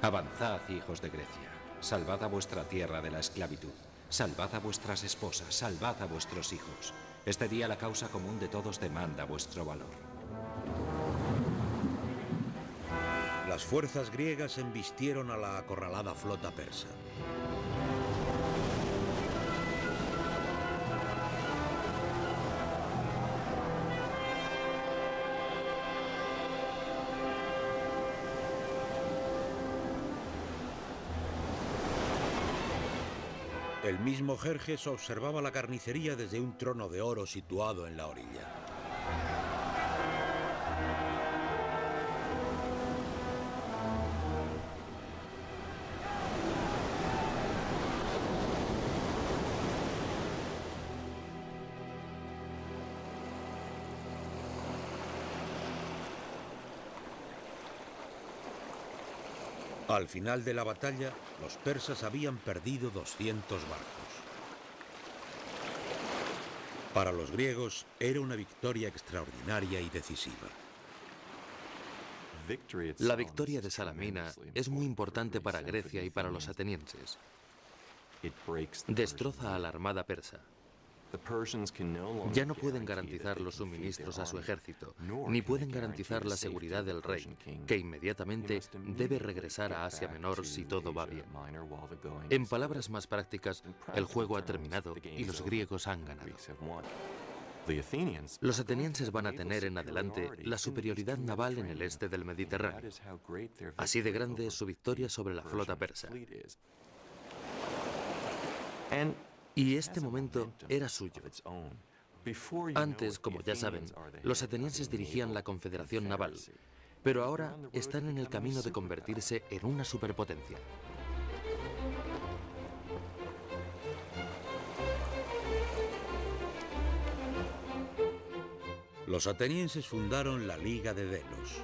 Avanzad, hijos de Grecia, salvad a vuestra tierra de la esclavitud, salvad a vuestras esposas, salvad a vuestros hijos. Este día la causa común de todos demanda vuestro valor. Las fuerzas griegas embistieron a la acorralada flota persa. El mismo Jerjes observaba la carnicería desde un trono de oro situado en la orilla. Al final de la batalla, los persas habían perdido 200 barcos. Para los griegos era una victoria extraordinaria y decisiva. La victoria de Salamina es muy importante para Grecia y para los atenienses. Destroza a la armada persa. Ya no pueden garantizar los suministros a su ejército, ni pueden garantizar la seguridad del rey, que inmediatamente debe regresar a Asia Menor si todo va bien. En palabras más prácticas, el juego ha terminado y los griegos han ganado. Los atenienses van a tener en adelante la superioridad naval en el este del Mediterráneo. Así de grande es su victoria sobre la flota persa. Y este momento era suyo. Antes, como ya saben, los atenienses dirigían la confederación naval, pero ahora están en el camino de convertirse en una superpotencia. Los atenienses fundaron la Liga de Delos,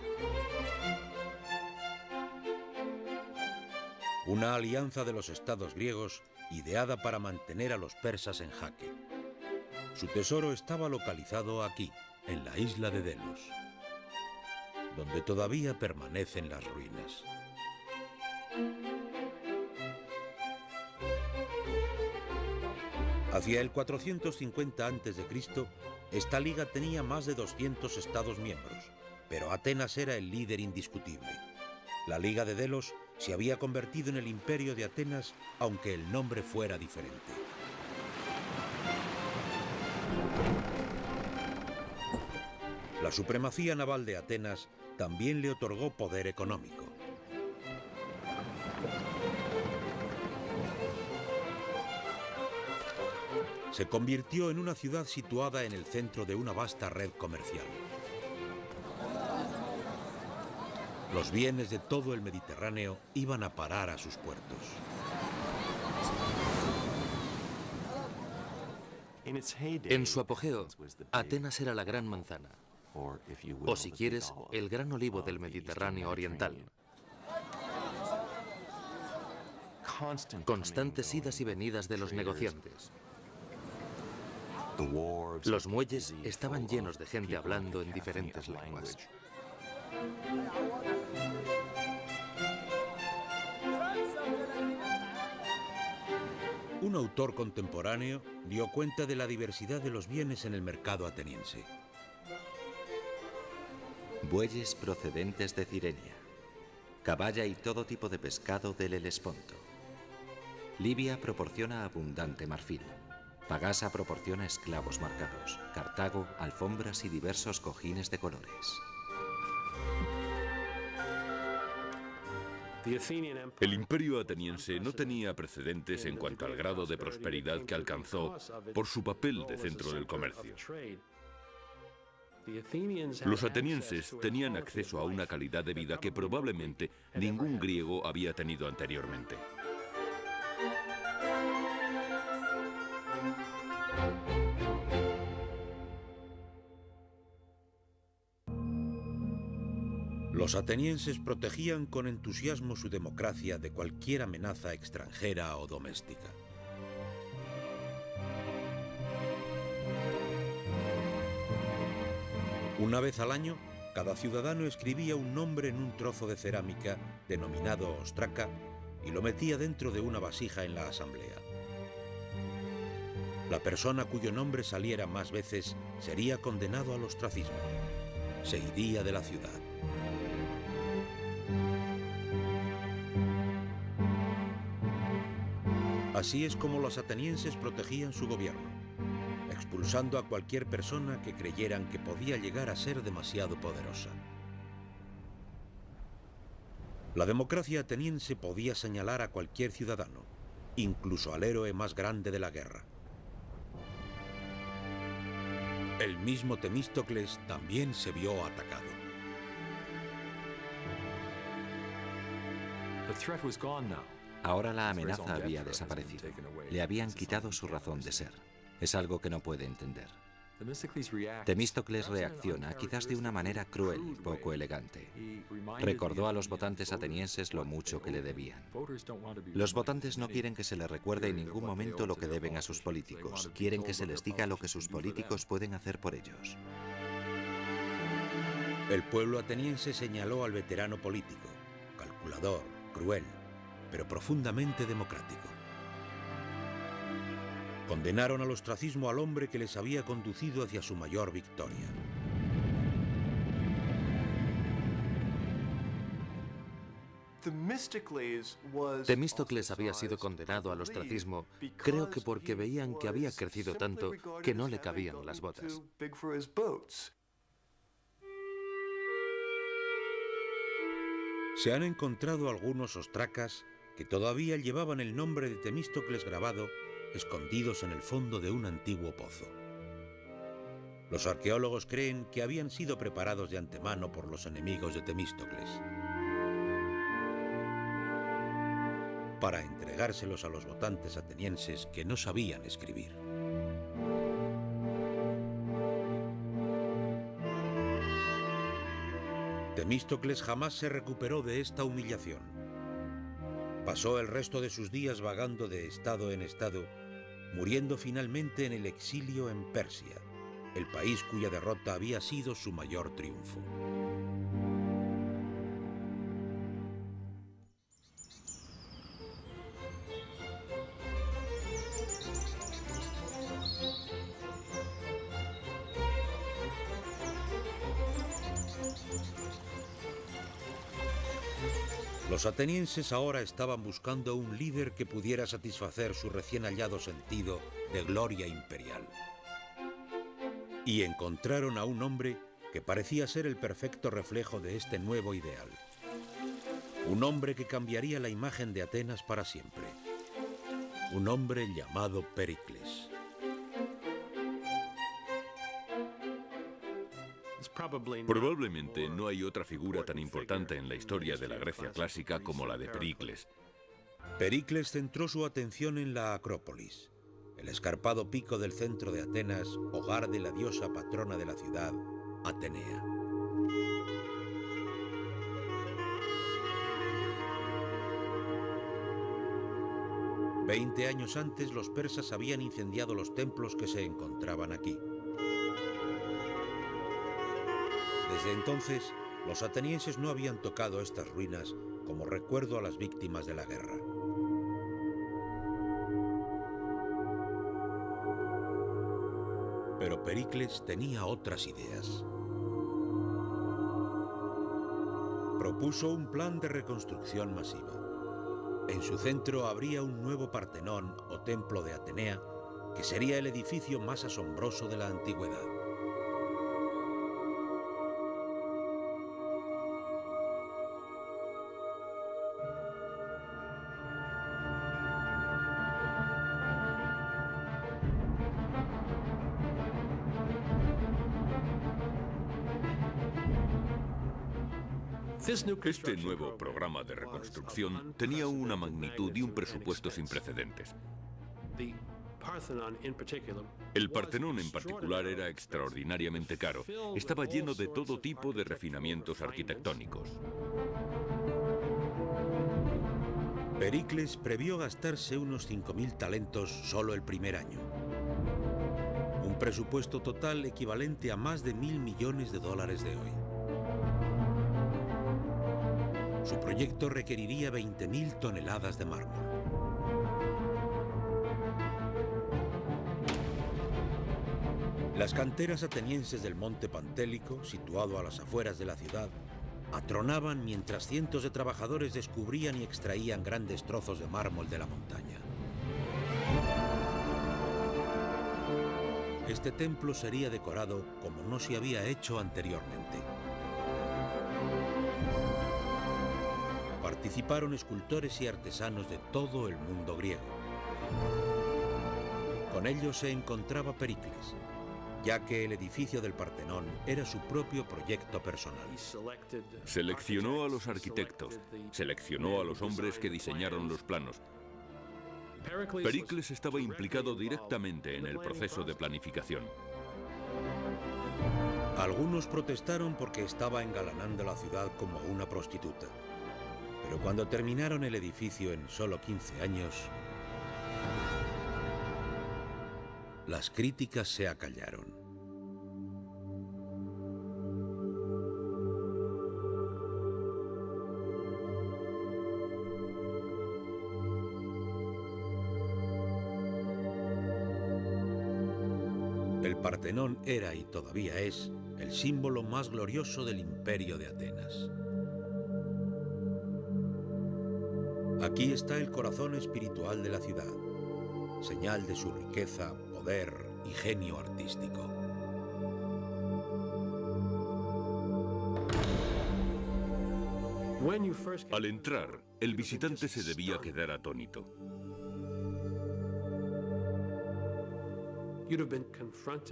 una alianza de los estados griegos ideada para mantener a los persas en jaque. Su tesoro estaba localizado aquí, en la isla de Delos, donde todavía permanecen las ruinas. Hacia el 450 a.C., esta liga tenía más de 200 estados miembros, pero Atenas era el líder indiscutible. La Liga de Delos se había convertido en el imperio de Atenas, aunque el nombre fuera diferente. La supremacía naval de Atenas también le otorgó poder económico. Se convirtió en una ciudad situada en el centro de una vasta red comercial. Los bienes de todo el Mediterráneo iban a parar a sus puertos. En su apogeo, Atenas era la gran manzana, o si quieres, el gran olivo del Mediterráneo oriental. Constantes idas y venidas de los negociantes. Los muelles estaban llenos de gente hablando en diferentes lenguas. Un autor contemporáneo dio cuenta de la diversidad de los bienes en el mercado ateniense. Bueyes procedentes de Cirenia. caballa y todo tipo de pescado del Helesponto. Libia proporciona abundante marfil. Pagasa proporciona esclavos marcados. Cartago, alfombras y diversos cojines de colores. El imperio ateniense no tenía precedentes en cuanto al grado de prosperidad que alcanzó por su papel de centro del comercio. Los atenienses tenían acceso a una calidad de vida que probablemente ningún griego había tenido anteriormente. Los atenienses protegían con entusiasmo su democracia de cualquier amenaza extranjera o doméstica. Una vez al año, cada ciudadano escribía un nombre en un trozo de cerámica denominado ostraca y lo metía dentro de una vasija en la asamblea. La persona cuyo nombre saliera más veces sería condenado al ostracismo. Se iría de la ciudad. Así es como los atenienses protegían su gobierno, expulsando a cualquier persona que creyeran que podía llegar a ser demasiado poderosa. La democracia ateniense podía señalar a cualquier ciudadano, incluso al héroe más grande de la guerra. El mismo Temístocles también se vio atacado. Ahora la amenaza había desaparecido. Le habían quitado su razón de ser. Es algo que no puede entender. Temístocles reacciona, quizás de una manera cruel y poco elegante. Recordó a los votantes atenienses lo mucho que le debían. Los votantes no quieren que se les recuerde en ningún momento lo que deben a sus políticos. Quieren que se les diga lo que sus políticos pueden hacer por ellos. El pueblo ateniense señaló al veterano político, calculador, cruel, pero profundamente democrático. Condenaron al ostracismo al hombre que les había conducido hacia su mayor victoria. Temístocles había sido condenado al ostracismo, creo que porque veían que había crecido tanto que no le cabían las botas. Se han encontrado algunos ostracas que todavía llevaban el nombre de Temístocles grabado, escondidos en el fondo de un antiguo pozo. Los arqueólogos creen que habían sido preparados de antemano por los enemigos de Temístocles para entregárselos a los votantes atenienses que no sabían escribir. Temístocles jamás se recuperó de esta humillación. Pasó el resto de sus días vagando de estado en estado, muriendo finalmente en el exilio en Persia, el país cuya derrota había sido su mayor triunfo. Los atenienses ahora estaban buscando un líder que pudiera satisfacer su recién hallado sentido de gloria imperial. Y encontraron a un hombre que parecía ser el perfecto reflejo de este nuevo ideal. Un hombre que cambiaría la imagen de Atenas para siempre. Un hombre llamado Pericles. Probablemente no hay otra figura tan importante en la historia de la Grecia clásica como la de Pericles. Pericles centró su atención en la Acrópolis, el escarpado pico del centro de Atenas, hogar de la diosa patrona de la ciudad, Atenea. Veinte años antes, los persas habían incendiado los templos que se encontraban aquí. Desde entonces, los atenienses no habían tocado estas ruinas como recuerdo a las víctimas de la guerra. Pero Pericles tenía otras ideas. Propuso un plan de reconstrucción masiva. En su centro habría un nuevo Partenón o templo de Atenea, que sería el edificio más asombroso de la antigüedad. Este nuevo programa de reconstrucción tenía una magnitud y un presupuesto sin precedentes. El Partenón en particular era extraordinariamente caro. Estaba lleno de todo tipo de refinamientos arquitectónicos. Pericles previó gastarse unos 5.000 talentos solo el primer año. Un presupuesto total equivalente a más de $1.000 millones de hoy. Su proyecto requeriría 20.000 toneladas de mármol. Las canteras atenienses del Monte Pantélico, situado a las afueras de la ciudad, atronaban mientras cientos de trabajadores descubrían y extraían grandes trozos de mármol de la montaña. Este templo sería decorado como no se había hecho anteriormente. Participaron escultores y artesanos de todo el mundo griego. Con ellos se encontraba Pericles, ya que el edificio del Partenón era su propio proyecto personal. Seleccionó a los arquitectos, seleccionó a los hombres que diseñaron los planos. Pericles estaba implicado directamente en el proceso de planificación. Algunos protestaron porque estaba engalanando la ciudad como una prostituta. Pero cuando terminaron el edificio en solo 15 años, las críticas se acallaron. El Partenón era y todavía es el símbolo más glorioso del imperio de Atenas. Aquí está el corazón espiritual de la ciudad, señal de su riqueza, poder y genio artístico. Al entrar, el visitante se debía quedar atónito.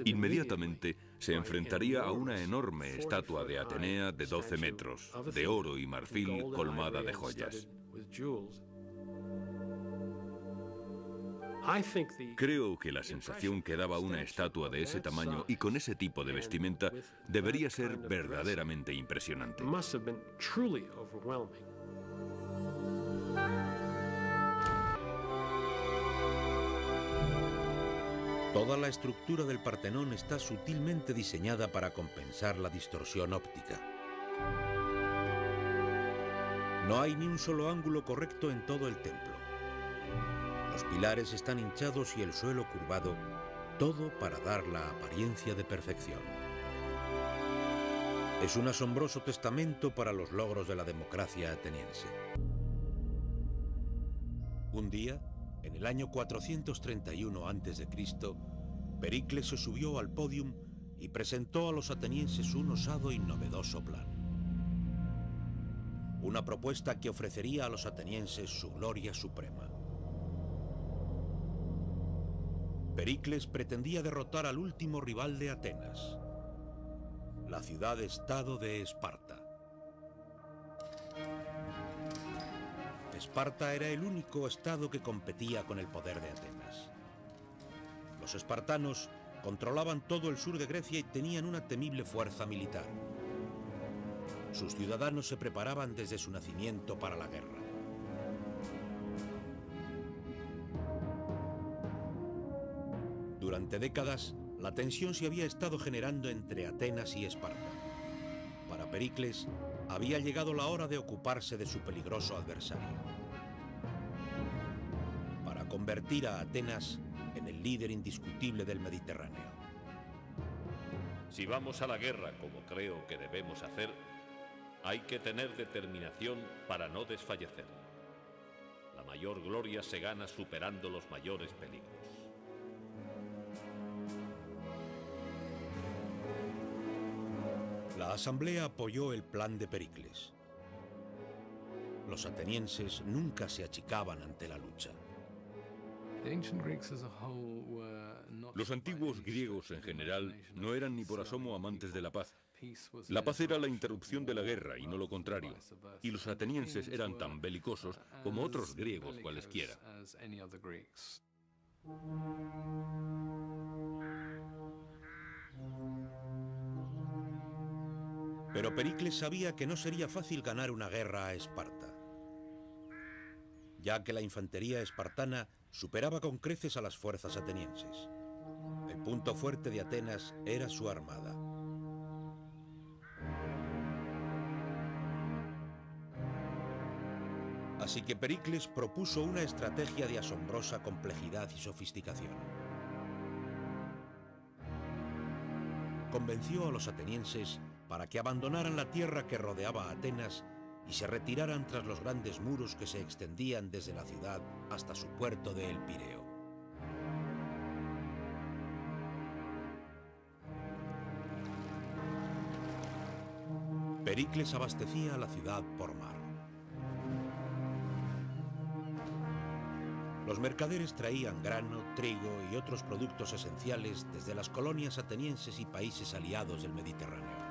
Inmediatamente se enfrentaría a una enorme estatua de Atenea de 12 metros, de oro y marfil colmada de joyas. Creo que la sensación que daba una estatua de ese tamaño y con ese tipo de vestimenta debería ser verdaderamente impresionante. Toda la estructura del Partenón está sutilmente diseñada para compensar la distorsión óptica. No hay ni un solo ángulo correcto en todo el templo. Los pilares están hinchados y el suelo curvado, todo para dar la apariencia de perfección. Es un asombroso testamento para los logros de la democracia ateniense. Un día, en el año 431 a.C., Pericles se subió al podium y presentó a los atenienses un osado y novedoso plan. Una propuesta que ofrecería a los atenienses su gloria suprema. Pericles pretendía derrotar al último rival de Atenas, la ciudad-estado de Esparta. Esparta era el único estado que competía con el poder de Atenas. Los espartanos controlaban todo el sur de Grecia y tenían una temible fuerza militar. Sus ciudadanos se preparaban desde su nacimiento para la guerra. Durante décadas, la tensión se había estado generando entre Atenas y Esparta. Para Pericles, había llegado la hora de ocuparse de su peligroso adversario. Para convertir a Atenas en el líder indiscutible del Mediterráneo. Si vamos a la guerra como creo que debemos hacer, Hay que tener determinación para no desfallecer. La mayor gloria se gana superando los mayores peligros. La asamblea apoyó el plan de Pericles. Los atenienses nunca se achicaban ante la lucha. Los antiguos griegos en general no eran ni por asomo amantes de la paz. La paz era la interrupción de la guerra y no lo contrario. Y los atenienses eran tan belicosos como otros griegos cualesquiera. Pero Pericles sabía que no sería fácil ganar una guerra a Esparta, ya que la infantería espartana superaba con creces a las fuerzas atenienses. El punto fuerte de Atenas era su armada. Así que Pericles propuso una estrategia de asombrosa complejidad y sofisticación. Convenció a los atenienses para que abandonaran la tierra que rodeaba a Atenas y se retiraran tras los grandes muros que se extendían desde la ciudad hasta su puerto de El Pireo. Pericles abastecía a la ciudad por mar. Los mercaderes traían grano, trigo y otros productos esenciales desde las colonias atenienses y países aliados del Mediterráneo.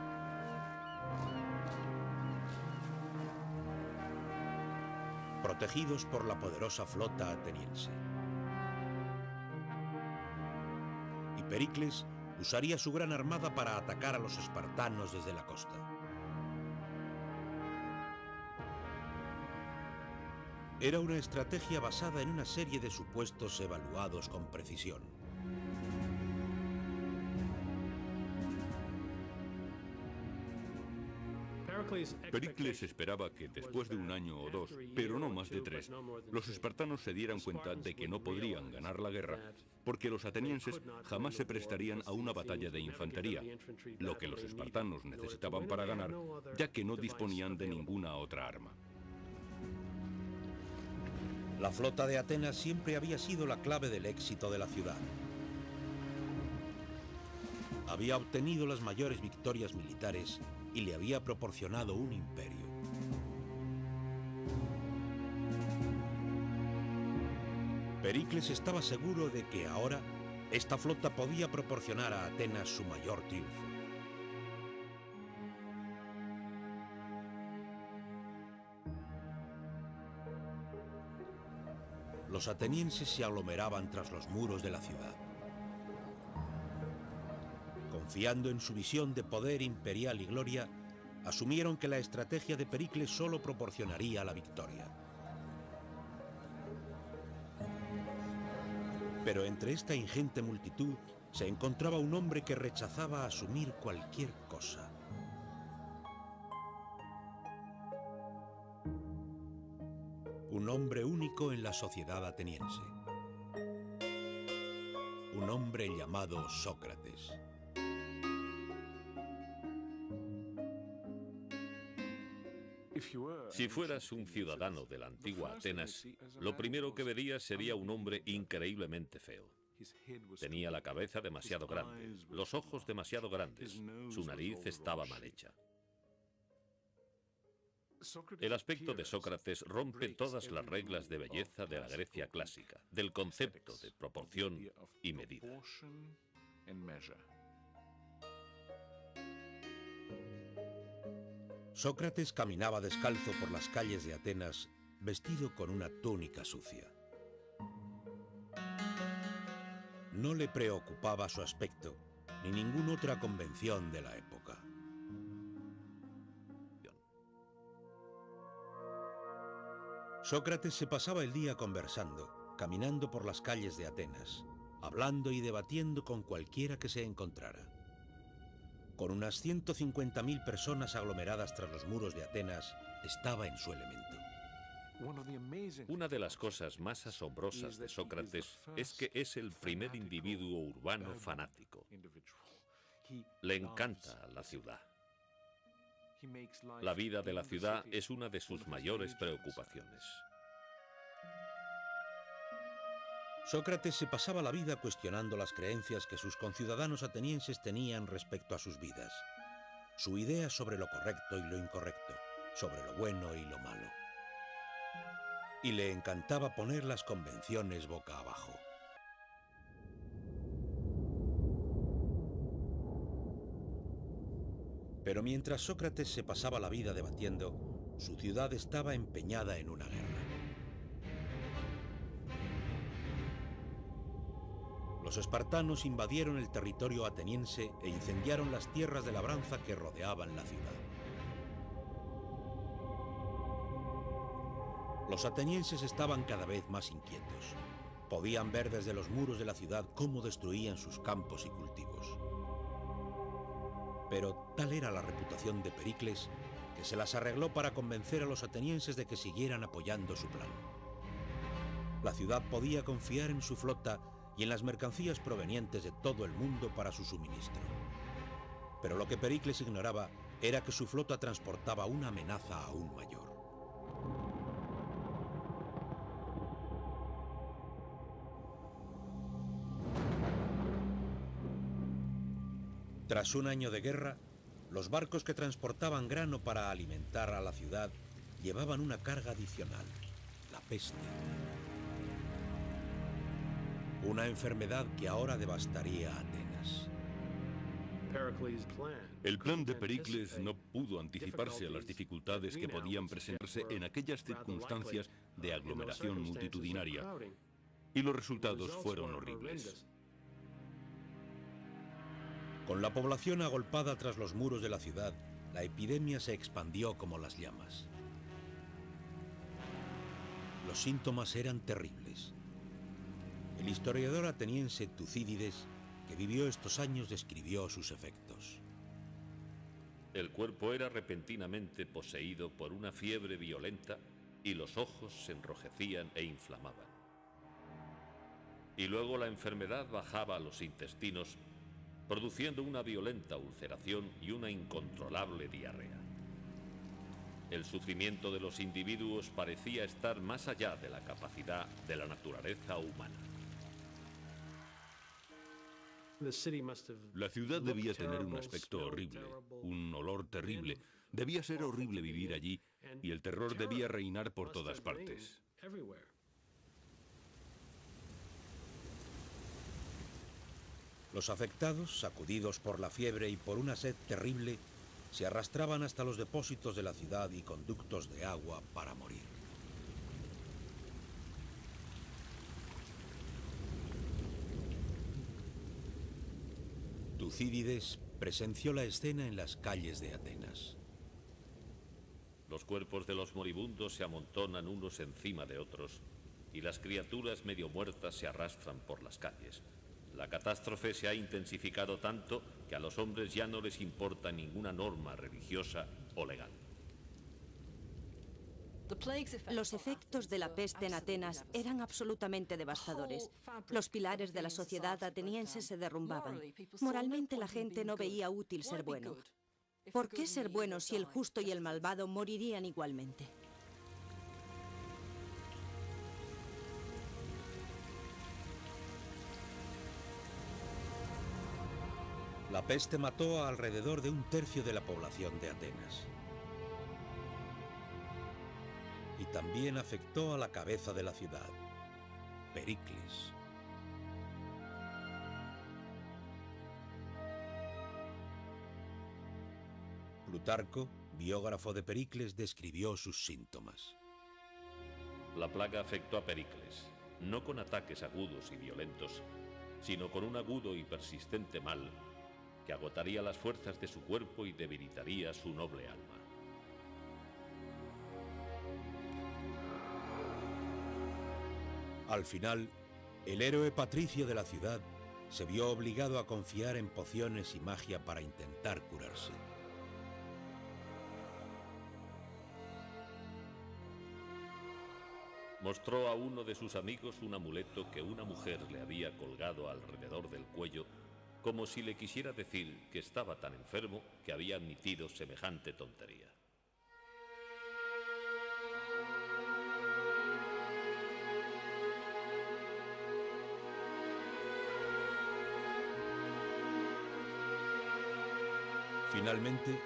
Protegidos por la poderosa flota ateniense. Y Pericles usaría su gran armada para atacar a los espartanos desde la costa. Era una estrategia basada en una serie de supuestos evaluados con precisión. Pericles esperaba que después de un año o dos, pero no más de 3, los espartanos se dieran cuenta de que no podrían ganar la guerra, porque los atenienses jamás se prestarían a una batalla de infantería, lo que los espartanos necesitaban para ganar, ya que no disponían de ninguna otra arma. La flota de Atenas siempre había sido la clave del éxito de la ciudad. Había obtenido las mayores victorias militares y le había proporcionado un imperio. Pericles estaba seguro de que ahora esta flota podía proporcionar a Atenas su mayor triunfo. Los atenienses se aglomeraban tras los muros de la ciudad. Confiando en su visión de poder imperial y gloria, asumieron que la estrategia de Pericles solo proporcionaría la victoria. Pero entre esta ingente multitud se encontraba un hombre que rechazaba asumir cualquier cosa. Un hombre único en la sociedad ateniense. Un hombre llamado Sócrates. Si fueras un ciudadano de la antigua Atenas, lo primero que verías sería un hombre increíblemente feo. Tenía la cabeza demasiado grande, los ojos demasiado grandes, su nariz estaba mal hecha. El aspecto de Sócrates rompe todas las reglas de belleza de la Grecia clásica, del concepto de proporción y medida. Sócrates caminaba descalzo por las calles de Atenas, vestido con una túnica sucia. No le preocupaba su aspecto, ni ninguna otra convención de la época. Sócrates se pasaba el día conversando, caminando por las calles de Atenas, hablando y debatiendo con cualquiera que se encontrara. Con unas 150.000 personas aglomeradas tras los muros de Atenas, estaba en su elemento. Una de las cosas más asombrosas de Sócrates es que es el primer individuo urbano fanático. Le encanta la ciudad. La vida de la ciudad es una de sus mayores preocupaciones. Sócrates se pasaba la vida cuestionando las creencias que sus conciudadanos atenienses tenían respecto a sus vidas, su idea sobre lo correcto y lo incorrecto, sobre lo bueno y lo malo. Y le encantaba poner las convenciones boca abajo. Pero mientras Sócrates se pasaba la vida debatiendo, su ciudad estaba empeñada en una guerra. Los espartanos invadieron el territorio ateniense e incendiaron las tierras de labranza que rodeaban la ciudad. Los atenienses estaban cada vez más inquietos. Podían ver desde los muros de la ciudad cómo destruían sus campos y cultivos. Pero tal era la reputación de Pericles que se las arregló para convencer a los atenienses de que siguieran apoyando su plan. La ciudad podía confiar en su flota y en las mercancías provenientes de todo el mundo para su suministro. Pero lo que Pericles ignoraba era que su flota transportaba una amenaza aún mayor. Tras un año de guerra, los barcos que transportaban grano para alimentar a la ciudad llevaban una carga adicional, la peste. Una enfermedad que ahora devastaría a Atenas. El plan de Pericles no pudo anticiparse a las dificultades que podían presentarse en aquellas circunstancias de aglomeración multitudinaria, y los resultados fueron horribles. Con la población agolpada tras los muros de la ciudad, la epidemia se expandió como las llamas. Los síntomas eran terribles. El historiador ateniense Tucídides, que vivió estos años, describió sus efectos. El cuerpo era repentinamente poseído por una fiebre violenta y los ojos se enrojecían e inflamaban. Y luego la enfermedad bajaba a los intestinos, produciendo una violenta ulceración y una incontrolable diarrea. El sufrimiento de los individuos parecía estar más allá de la capacidad de la naturaleza humana. La ciudad debía tener un aspecto horrible, un olor terrible. Debía ser horrible vivir allí y el terror debía reinar por todas partes. Los afectados, sacudidos por la fiebre y por una sed terrible, se arrastraban hasta los depósitos de la ciudad y conductos de agua para morir. Tucídides presenció la escena en las calles de Atenas. Los cuerpos de los moribundos se amontonan unos encima de otros y las criaturas medio muertas se arrastran por las calles. La catástrofe se ha intensificado tanto que a los hombres ya no les importa ninguna norma religiosa o legal. Los efectos de la peste en Atenas eran absolutamente devastadores. Los pilares de la sociedad ateniense se derrumbaban. Moralmente la gente no veía útil ser bueno. ¿Por qué ser bueno si el justo y el malvado morirían igualmente? La peste mató a alrededor de 1/3 de la población de Atenas. Y también afectó a la cabeza de la ciudad, Pericles. Plutarco, biógrafo de Pericles, describió sus síntomas. La plaga afectó a Pericles, no con ataques agudos y violentos, sino con un agudo y persistente mal que agotaría las fuerzas de su cuerpo y debilitaría su noble alma. Al final, el héroe patricio de la ciudad se vio obligado a confiar en pociones y magia para intentar curarse. Mostró a uno de sus amigos un amuleto que una mujer le había colgado alrededor del cuello como si le quisiera decir que estaba tan enfermo que había admitido semejante tontería. Finalmente,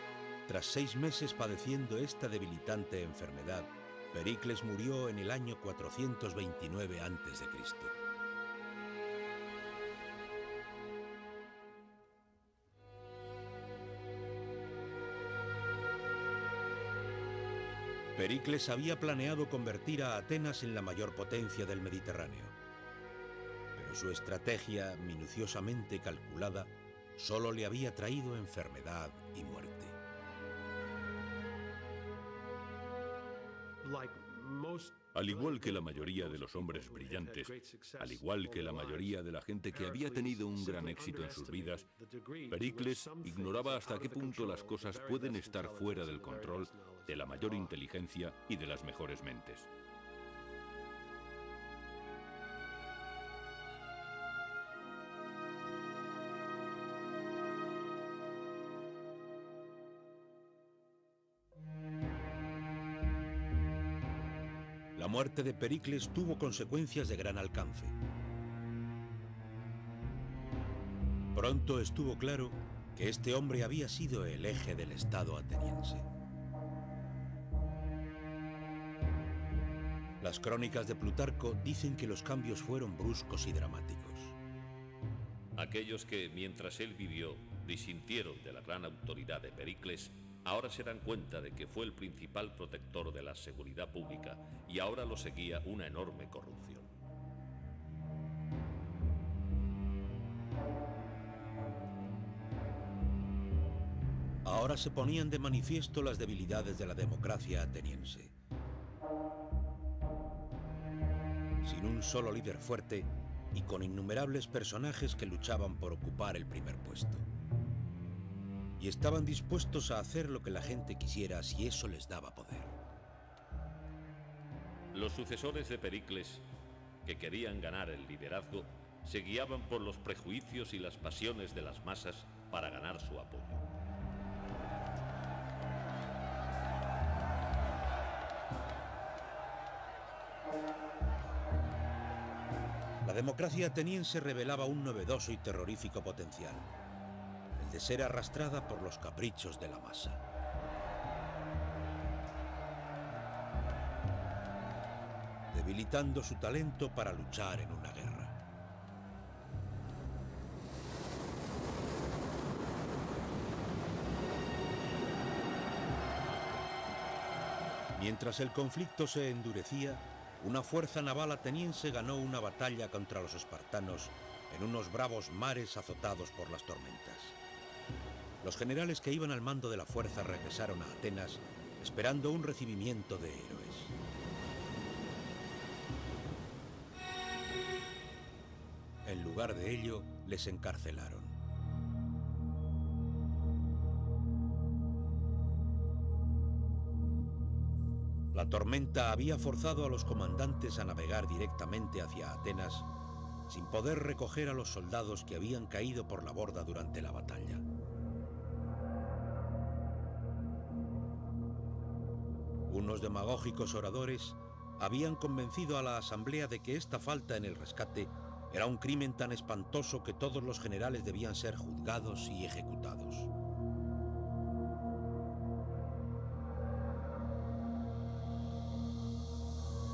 tras 6 meses padeciendo esta debilitante enfermedad, Pericles murió en el año 429 a.C. Pericles había planeado convertir a Atenas en la mayor potencia del Mediterráneo. Pero su estrategia, minuciosamente calculada, solo le había traído enfermedad y muerte. Al igual que la mayoría de los hombres brillantes, al igual que la mayoría de la gente que había tenido un gran éxito en sus vidas, Pericles ignoraba hasta qué punto las cosas pueden estar fuera del control de la mayor inteligencia y de las mejores mentes. La muerte de Pericles tuvo consecuencias de gran alcance. Pronto estuvo claro que este hombre había sido el eje del Estado ateniense. Las crónicas de Plutarco dicen que los cambios fueron bruscos y dramáticos. Aquellos que, mientras él vivió, disintieron de la gran autoridad de Pericles, ahora se dan cuenta de que fue el principal protector de la seguridad pública y ahora lo seguía una enorme corrupción. Ahora se ponían de manifiesto las debilidades de la democracia ateniense. Sin un solo líder fuerte y con innumerables personajes que luchaban por ocupar el primer puesto. Y estaban dispuestos a hacer lo que la gente quisiera si eso les daba poder. Los sucesores de Pericles, que querían ganar el liderazgo, se guiaban por los prejuicios y las pasiones de las masas para ganar su apoyo. La democracia ateniense revelaba un novedoso y terrorífico potencial, el de ser arrastrada por los caprichos de la masa. Debilitando su talento para luchar en una guerra. Mientras el conflicto se endurecía, una fuerza naval ateniense ganó una batalla contra los espartanos en unos bravos mares azotados por las tormentas. Los generales que iban al mando de la fuerza regresaron a Atenas esperando un recibimiento de héroes. En lugar de ello, les encarcelaron. La tormenta había forzado a los comandantes a navegar directamente hacia Atenas, sin poder recoger a los soldados que habían caído por la borda durante la batalla. Unos demagógicos oradores habían convencido a la asamblea de que esta falta en el rescate era un crimen tan espantoso que todos los generales debían ser juzgados y ejecutados.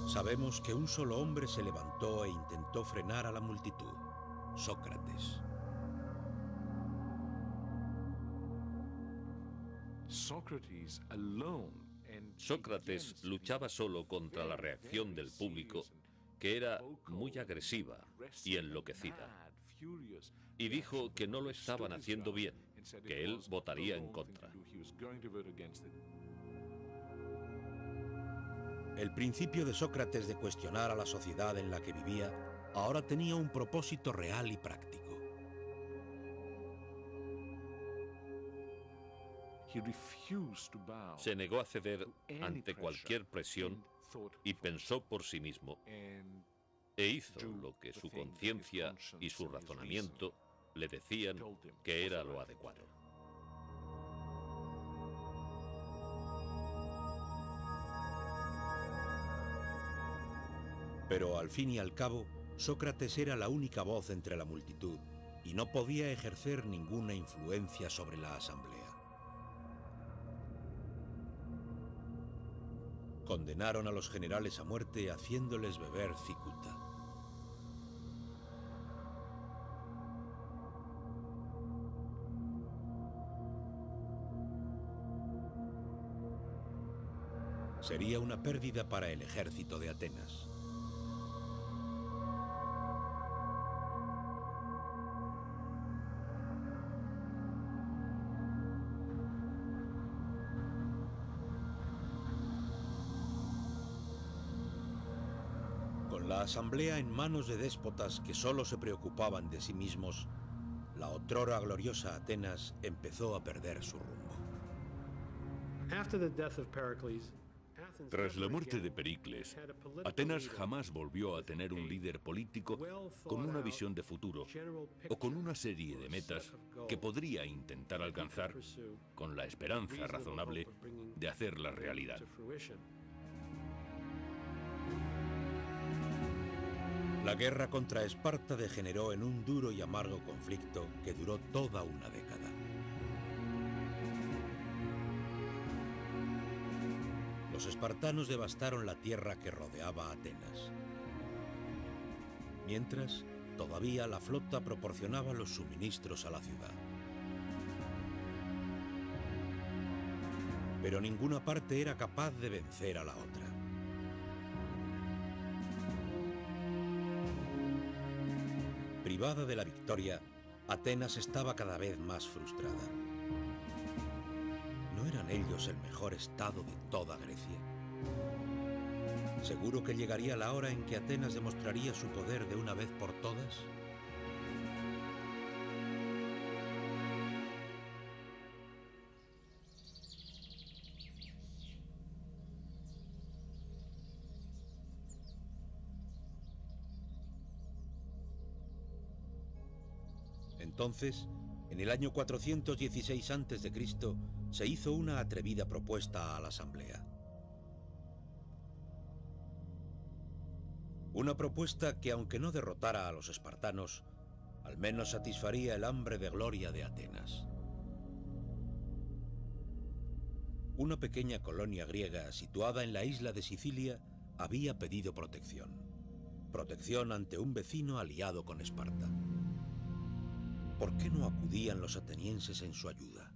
Sabemos que un solo hombre se levantó e intentó frenar a la multitud: Sócrates. Sócrates luchaba solo contra la reacción del público, que era muy agresiva y enloquecida, y dijo que no lo estaban haciendo bien, que él votaría en contra. El principio de Sócrates de cuestionar a la sociedad en la que vivía ahora tenía un propósito real y práctico. Se negó a ceder ante cualquier presión y pensó por sí mismo, e hizo lo que su conciencia y su razonamiento le decían que era lo adecuado. Pero al fin y al cabo, Sócrates era la única voz entre la multitud y no podía ejercer ninguna influencia sobre la asamblea. Condenaron a los generales a muerte haciéndoles beber cicuta. Sería una pérdida para el ejército de Atenas. Con la asamblea en manos de déspotas que solo se preocupaban de sí mismos, la otrora gloriosa Atenas empezó a perder su rumbo. Tras la muerte de Pericles, Atenas jamás volvió a tener un líder político con una visión de futuro o con una serie de metas que podría intentar alcanzar con la esperanza razonable de hacerla realidad. La guerra contra Esparta degeneró en un duro y amargo conflicto que duró toda una década. Los espartanos devastaron la tierra que rodeaba a Atenas. Mientras, todavía la flota proporcionaba los suministros a la ciudad. Pero ninguna parte era capaz de vencer a la otra. Privada de la victoria, Atenas estaba cada vez más frustrada. ¿No eran ellos el mejor estado de toda Grecia? ¿Seguro que llegaría la hora en que Atenas demostraría su poder de una vez por todas? Entonces, en el año 416 a.C., se hizo una atrevida propuesta a la asamblea. Una propuesta que, aunque no derrotara a los espartanos, al menos satisfaría el hambre de gloria de Atenas. Una pequeña colonia griega situada en la isla de Sicilia había pedido protección. Protección ante un vecino aliado con Esparta. ¿Por qué no acudían los atenienses en su ayuda?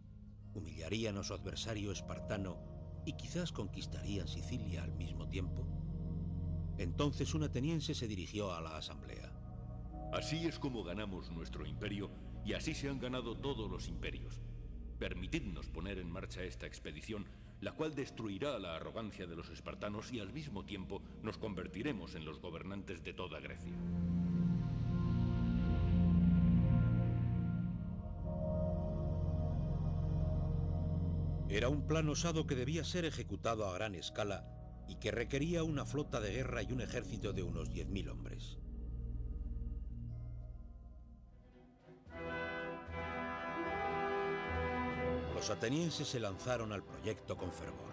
¿Humillarían a su adversario espartano y quizás conquistarían Sicilia al mismo tiempo? Entonces un ateniense se dirigió a la asamblea. Así es como ganamos nuestro imperio y así se han ganado todos los imperios. Permitidnos poner en marcha esta expedición, la cual destruirá la arrogancia de los espartanos y al mismo tiempo nos convertiremos en los gobernantes de toda Grecia. Era un plan osado que debía ser ejecutado a gran escala y que requería una flota de guerra y un ejército de unos 10.000 hombres. Los atenienses se lanzaron al proyecto con fervor.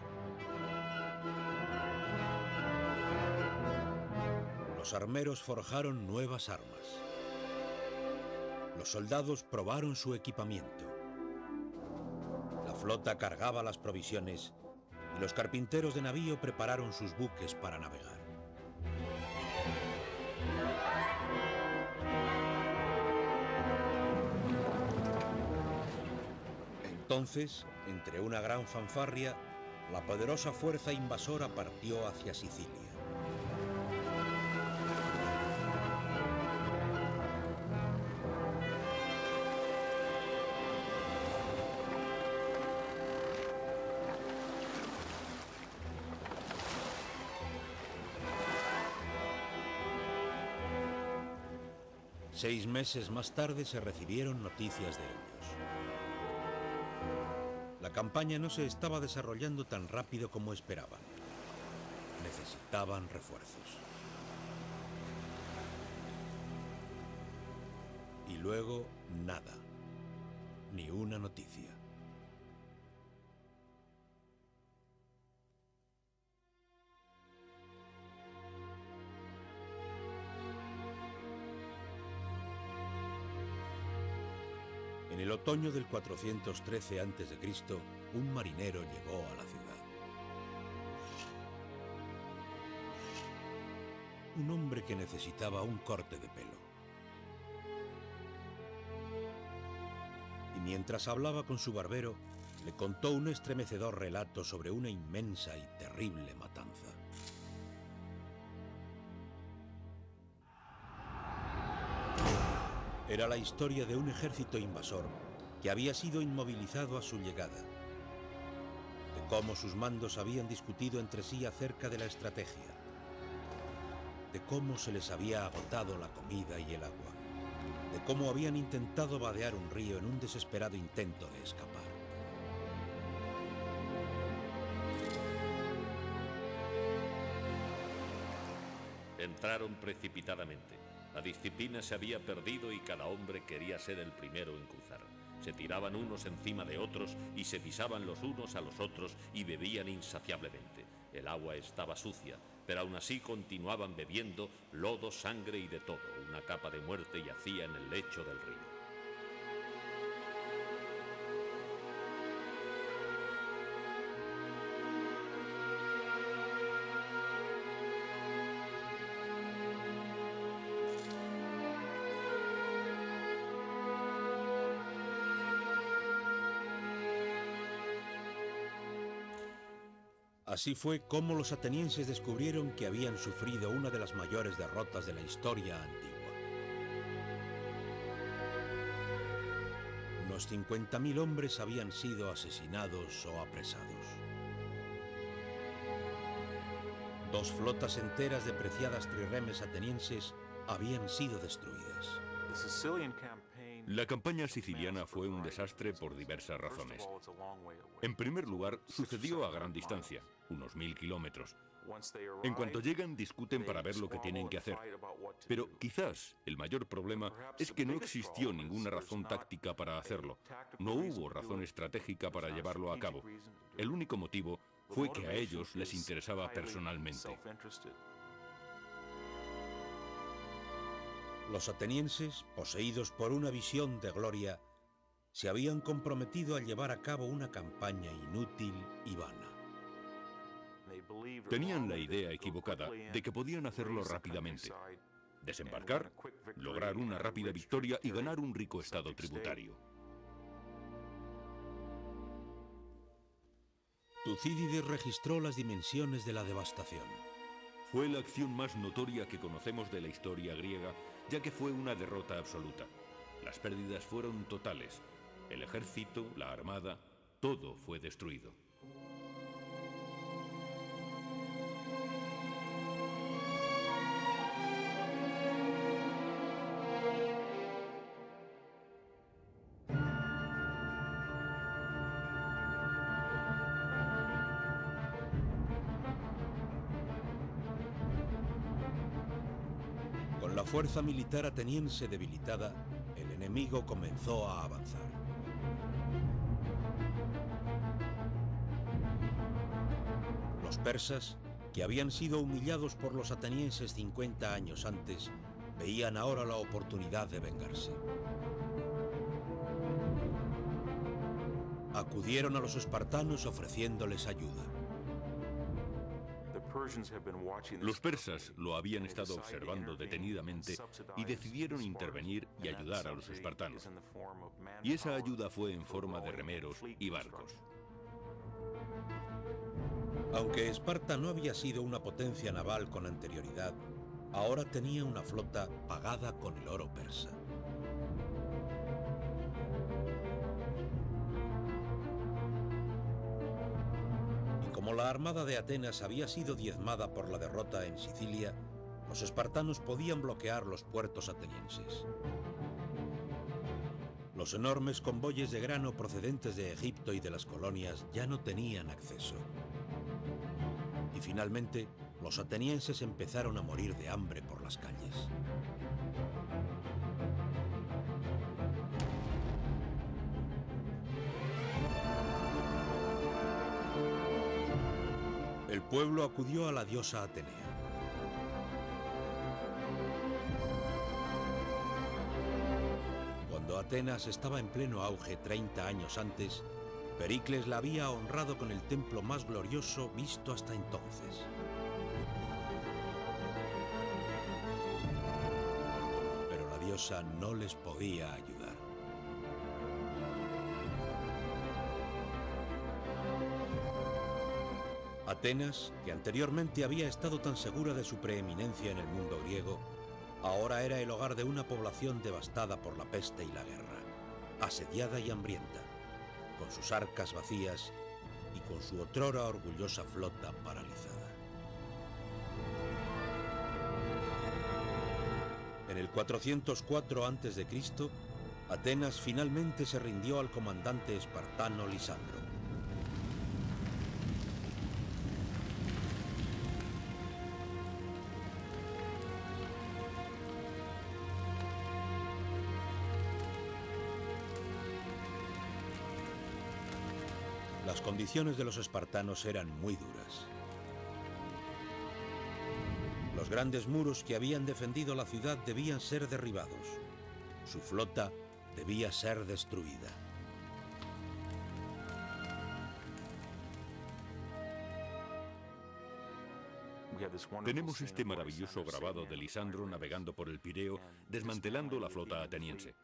Los armeros forjaron nuevas armas. Los soldados probaron su equipamiento. La flota cargaba las provisiones y los carpinteros de navío prepararon sus buques para navegar. Entonces, entre una gran fanfarria, la poderosa fuerza invasora partió hacia Sicilia. Seis meses más tarde se recibieron noticias de ellos. La campaña no se estaba desarrollando tan rápido como esperaban. Necesitaban refuerzos. Y luego, nada. Ni una noticia. En el otoño del 413 a.C., un marinero llegó a la ciudad. Un hombre que necesitaba un corte de pelo. Y mientras hablaba con su barbero, le contó un estremecedor relato sobre una inmensa y terrible matanza. Era la historia de un ejército invasor que había sido inmovilizado a su llegada, de cómo sus mandos habían discutido entre sí acerca de la estrategia, de cómo se les había agotado la comida y el agua, de cómo habían intentado vadear un río en un desesperado intento de escapar. Entraron precipitadamente. La disciplina se había perdido y cada hombre quería ser el primero en cruzar. Se tiraban unos encima de otros y se pisaban los unos a los otros y bebían insaciablemente. El agua estaba sucia, pero aún así continuaban bebiendo lodo, sangre y de todo. Una capa de muerte yacía en el lecho del río. Así fue como los atenienses descubrieron que habían sufrido una de las mayores derrotas de la historia antigua. Unos 50.000 hombres habían sido asesinados o apresados. 2 flotas enteras de preciadas trirremes atenienses habían sido destruidas. La campaña siciliana fue un desastre por diversas razones. En primer lugar, sucedió a gran distancia, unos 1000 kilómetros. En cuanto llegan, discuten para ver lo que tienen que hacer. Pero quizás el mayor problema es que no existió ninguna razón táctica para hacerlo. No hubo razón estratégica para llevarlo a cabo. El único motivo fue que a ellos les interesaba personalmente. Los atenienses, poseídos por una visión de gloria, se habían comprometido a llevar a cabo una campaña inútil y vana. Tenían la idea equivocada de que podían hacerlo rápidamente. Desembarcar, lograr una rápida victoria y ganar un rico estado tributario. Tucídides registró las dimensiones de la devastación. Fue la acción más notoria que conocemos de la historia griega, ya que fue una derrota absoluta. Las pérdidas fueron totales. El ejército, la armada, todo fue destruido. Con la fuerza militar ateniense debilitada, el enemigo comenzó a avanzar. Los persas, que habían sido humillados por los atenienses 50 años antes, veían ahora la oportunidad de vengarse. Acudieron a los espartanos ofreciéndoles ayuda. Los persas lo habían estado observando detenidamente y decidieron intervenir y ayudar a los espartanos. Y esa ayuda fue en forma de remeros y barcos. Aunque Esparta no había sido una potencia naval con anterioridad, ahora tenía una flota pagada con el oro persa. Como la armada de Atenas había sido diezmada por la derrota en Sicilia, los espartanos podían bloquear los puertos atenienses. Los enormes convoyes de grano procedentes de Egipto y de las colonias ya no tenían acceso. Y finalmente, los atenienses empezaron a morir de hambre por las calles. pueblo acudió a la diosa Atenea. Cuando Atenas estaba en pleno auge 30 años antes, Pericles la había honrado con el templo más glorioso visto hasta entonces. Pero la diosa no les podía ayudar. Atenas, que anteriormente había estado tan segura de su preeminencia en el mundo griego, ahora era el hogar de una población devastada por la peste y la guerra, asediada y hambrienta, con sus arcas vacías y con su otrora orgullosa flota paralizada. En el 404 a.C., Atenas finalmente se rindió al comandante espartano Lisandro. Las condiciones de los espartanos eran muy duras. Los grandes muros que habían defendido la ciudad debían ser derribados. Su flota debía ser destruida. Tenemos este maravilloso grabado de Lisandro navegando por el Pireo, desmantelando la flota ateniense.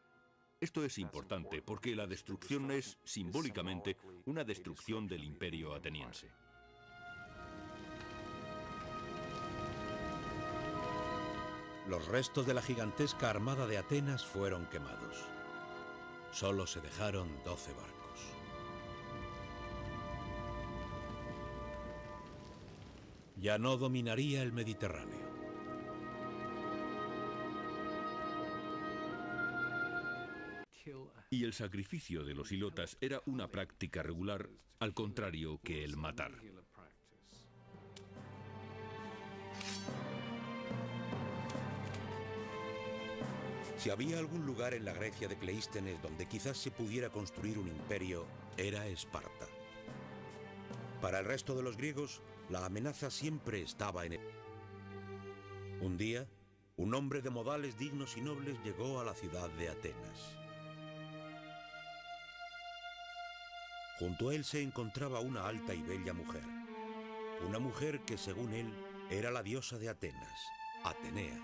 Esto es importante porque la destrucción es, simbólicamente, una destrucción del imperio ateniense. Los restos de la gigantesca armada de Atenas fueron quemados. Solo se dejaron 12 barcos. Ya no dominaría el Mediterráneo. Y el sacrificio de los hilotas era una práctica regular, al contrario que el matar. Si había algún lugar en la Grecia de Cleístenes donde quizás se pudiera construir un imperio, era Esparta. Para el resto de los griegos, la amenaza siempre estaba en él. Un día, un hombre de modales dignos y nobles llegó a la ciudad de Atenas. Junto a él se encontraba una alta y bella mujer. Una mujer que, según él, era la diosa de Atenas, Atenea.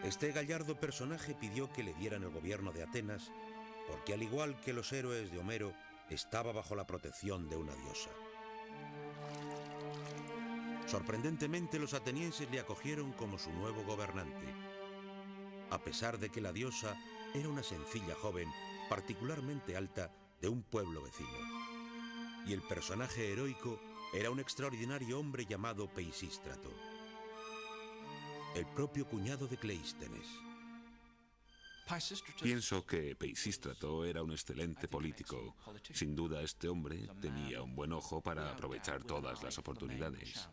Este gallardo personaje pidió que le dieran el gobierno de Atenas porque, al igual que los héroes de Homero, estaba bajo la protección de una diosa. Sorprendentemente, los atenienses le acogieron como su nuevo gobernante, a pesar de que la diosa era una sencilla joven particularmente alta de un pueblo vecino, y el personaje heroico era un extraordinario hombre llamado Peisístrato, el propio cuñado de Cleístenes. Pienso que Peisístrato era un excelente político. Sin duda, este hombre tenía un buen ojo para aprovechar todas las oportunidades.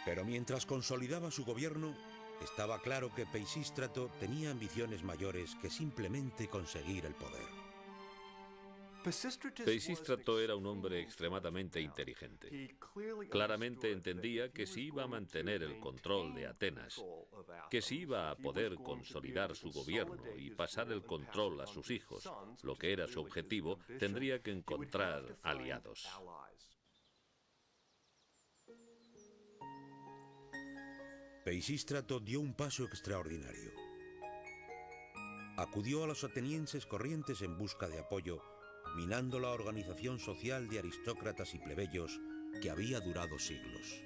Pero mientras consolidaba su gobierno, estaba claro que Peisístrato tenía ambiciones mayores que simplemente conseguir el poder. Peisístrato era un hombre extremadamente inteligente. Claramente entendía que si iba a mantener el control de Atenas, que si iba a poder consolidar su gobierno y pasar el control a sus hijos, lo que era su objetivo, tendría que encontrar aliados. Peisístrato dio un paso extraordinario. Acudió a los atenienses corrientes en busca de apoyo, minando la organización social de aristócratas y plebeyos que había durado siglos.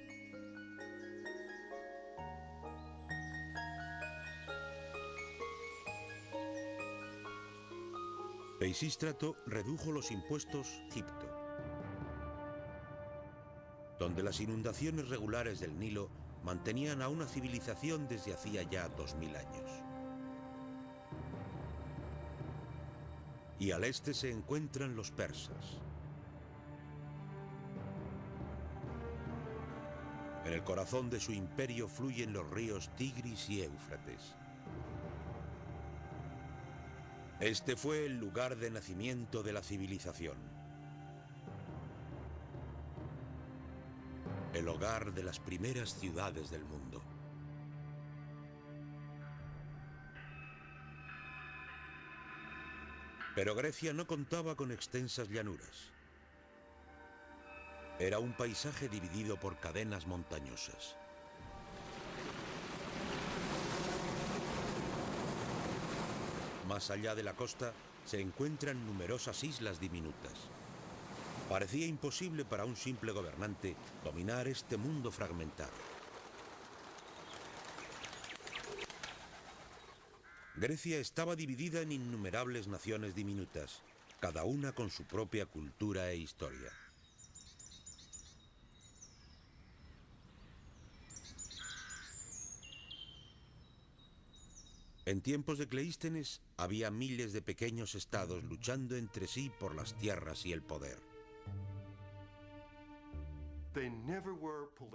Peisístrato redujo los impuestos a Egipto, donde las inundaciones regulares del Nilo mantenían a una civilización desde hacía ya 2000 años. Y al este se encuentran los persas. En el corazón de su imperio fluyen los ríos Tigris y Éufrates. Este fue el lugar de nacimiento de la civilización. El hogar de las primeras ciudades del mundo. Pero Grecia no contaba con extensas llanuras. Era un paisaje dividido por cadenas montañosas. Más allá de la costa se encuentran numerosas islas diminutas. Parecía imposible para un simple gobernante dominar este mundo fragmentado. Grecia estaba dividida en innumerables naciones diminutas, cada una con su propia cultura e historia. En tiempos de Cleístenes había miles de pequeños estados luchando entre sí por las tierras y el poder.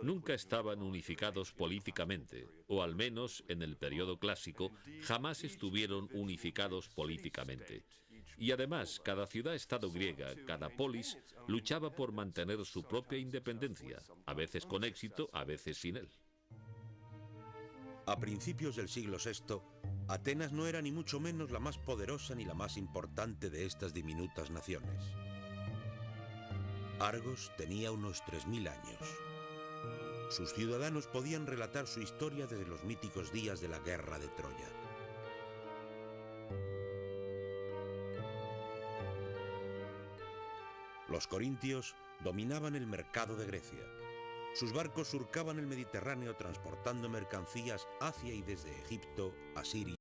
Nunca estaban unificados políticamente, o al menos en el periodo clásico jamás estuvieron unificados políticamente. Y además, cada ciudad-estado griega, cada polis, luchaba por mantener su propia independencia, a veces con éxito, a veces sin él. A principios del siglo VI, Atenas no era ni mucho menos la más poderosa ni la más importante de estas diminutas naciones. Argos tenía unos 3000 años. Sus ciudadanos podían relatar su historia desde los míticos días de la guerra de Troya. Los corintios dominaban el mercado de Grecia. Sus barcos surcaban el Mediterráneo transportando mercancías hacia y desde Egipto a Siria.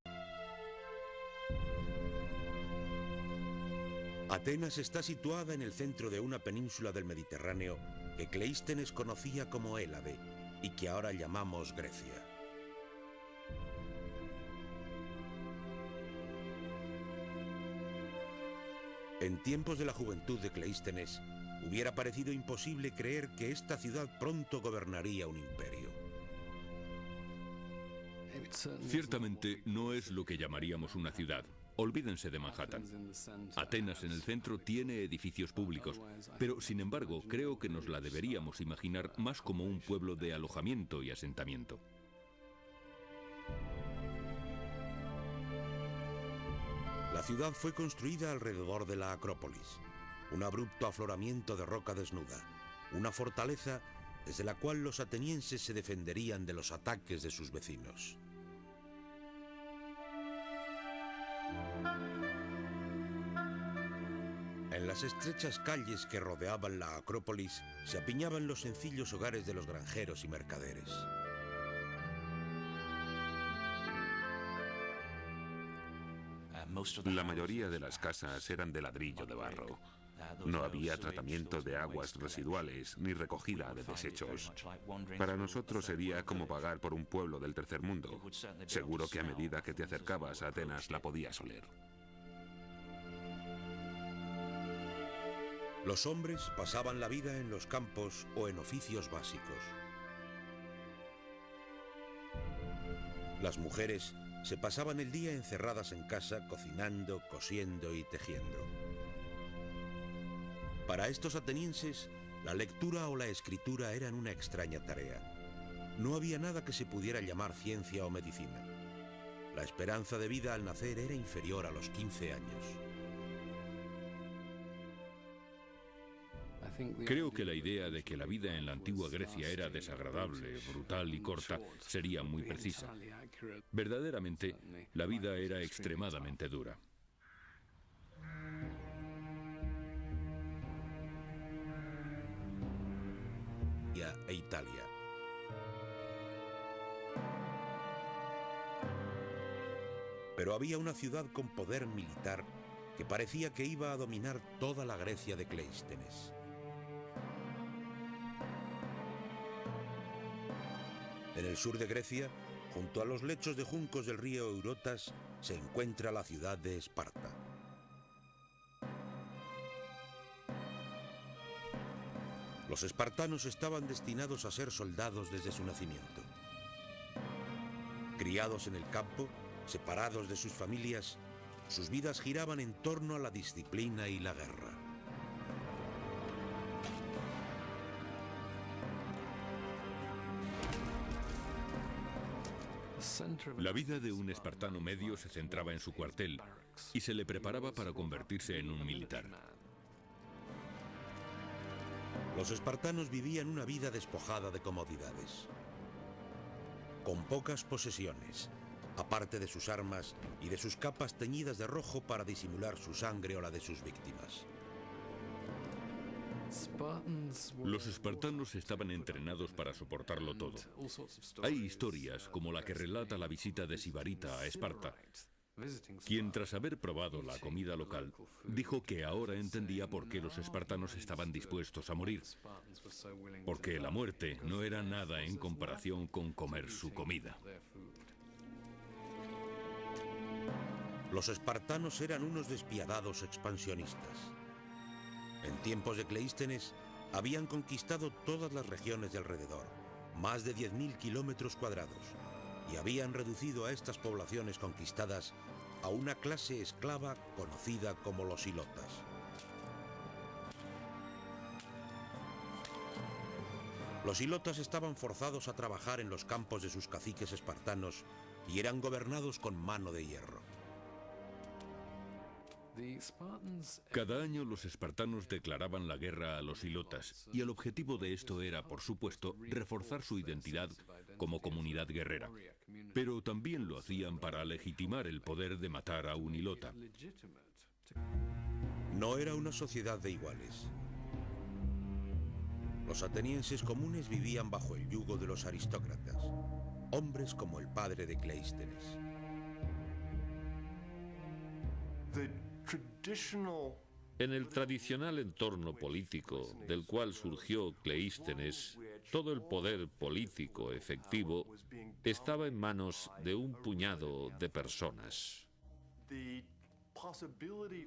Atenas está situada en el centro de una península del Mediterráneo que Cleístenes conocía como Hélade y que ahora llamamos Grecia. En tiempos de la juventud de Cleístenes, hubiera parecido imposible creer que esta ciudad pronto gobernaría un imperio. Ciertamente no es lo que llamaríamos una ciudad. Olvídense de Manhattan. Atenas en el centro tiene edificios públicos, pero sin embargo creo que nos la deberíamos imaginar más como un pueblo de alojamiento y asentamiento. La ciudad fue construida alrededor de la Acrópolis, un abrupto afloramiento de roca desnuda, una fortaleza desde la cual los atenienses se defenderían de los ataques de sus vecinos. En las estrechas calles que rodeaban la Acrópolis se apiñaban los sencillos hogares de los granjeros y mercaderes. La mayoría de las casas eran de ladrillo de barro. No había tratamiento de aguas residuales ni recogida de desechos. Para nosotros sería como pagar por un pueblo del tercer mundo. Seguro que a medida que te acercabas a Atenas la podías oler. Los hombres pasaban la vida en los campos o en oficios básicos. Las mujeres se pasaban el día encerradas en casa cocinando, cosiendo y tejiendo. Para estos atenienses, la lectura o la escritura eran una extraña tarea. No había nada que se pudiera llamar ciencia o medicina. La esperanza de vida al nacer era inferior a los 15 años. Creo que la idea de que la vida en la antigua Grecia era desagradable, brutal y corta sería muy precisa. Verdaderamente, la vida era extremadamente dura. E Italia. Pero había una ciudad con poder militar que parecía que iba a dominar toda la Grecia de Cleístenes. En el sur de Grecia, junto a los lechos de juncos del río Eurotas, se encuentra la ciudad de Esparta. Los espartanos estaban destinados a ser soldados desde su nacimiento. Criados en el campo, separados de sus familias, sus vidas giraban en torno a la disciplina y la guerra. La vida de un espartano medio se centraba en su cuartel y se le preparaba para convertirse en un militar. Los espartanos vivían una vida despojada de comodidades, con pocas posesiones, aparte de sus armas y de sus capas teñidas de rojo para disimular su sangre o la de sus víctimas. Los espartanos estaban entrenados para soportarlo todo. Hay historias como la que relata la visita de Sibarita a Esparta, quien tras haber probado la comida local, dijo que ahora entendía por qué los espartanos estaban dispuestos a morir, porque la muerte no era nada en comparación con comer su comida. Los espartanos eran unos despiadados expansionistas. En tiempos de Cleístenes habían conquistado todas las regiones de alrededor, más de 10.000 kilómetros cuadrados, y habían reducido a estas poblaciones conquistadas a una clase esclava conocida como los ilotas. Los ilotas estaban forzados a trabajar en los campos de sus caciques espartanos y eran gobernados con mano de hierro. Cada año los espartanos declaraban la guerra a los ilotas y el objetivo de esto era, por supuesto, reforzar su identidad como comunidad guerrera. Pero también lo hacían para legitimar el poder de matar a un ilota. No era una sociedad de iguales. Los atenienses comunes vivían bajo el yugo de los aristócratas, hombres como el padre de Cleístenes. En el tradicional entorno político del cual surgió Cleístenes, todo el poder político efectivo estaba en manos de un puñado de personas.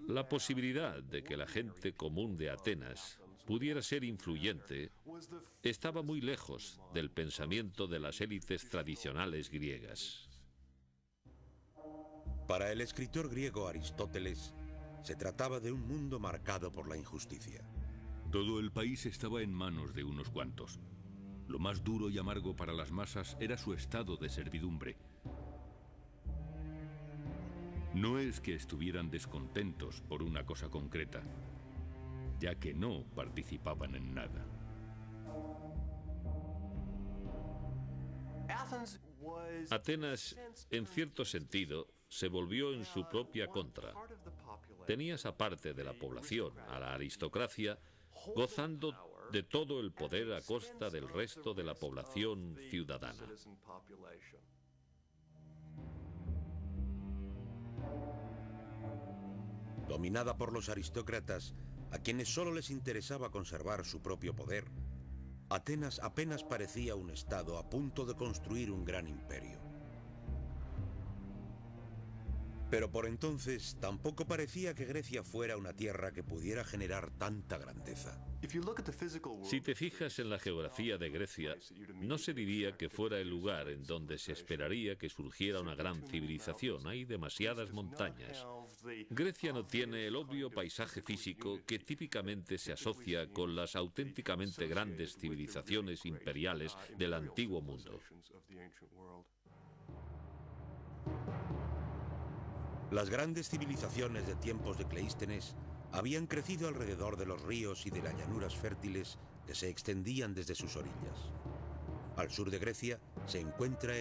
La posibilidad de que la gente común de Atenas pudiera ser influyente estaba muy lejos del pensamiento de las élites tradicionales griegas. Para el escritor griego Aristóteles, se trataba de un mundo marcado por la injusticia. Todo el país estaba en manos de unos cuantos. Lo más duro y amargo para las masas era su estado de servidumbre. No es que estuvieran descontentos por una cosa concreta, ya que no participaban en nada. Atenas, en cierto sentido, se volvió en su propia contra. Tenía esa parte de la población, a la aristocracia, gozando de todo el poder a costa del resto de la población ciudadana. Dominada por los aristócratas, a quienes solo les interesaba conservar su propio poder, Atenas apenas parecía un estado a punto de construir un gran imperio. Pero por entonces tampoco parecía que Grecia fuera una tierra que pudiera generar tanta grandeza. Si te fijas en la geografía de Grecia, no se diría que fuera el lugar en donde se esperaría que surgiera una gran civilización. Hay demasiadas montañas. Grecia no tiene el obvio paisaje físico que típicamente se asocia con las auténticamente grandes civilizaciones imperiales del antiguo mundo. Las grandes civilizaciones de tiempos de Cleístenes habían crecido alrededor de los ríos y de las llanuras fértiles que se extendían desde sus orillas. Al sur de Grecia se encuentra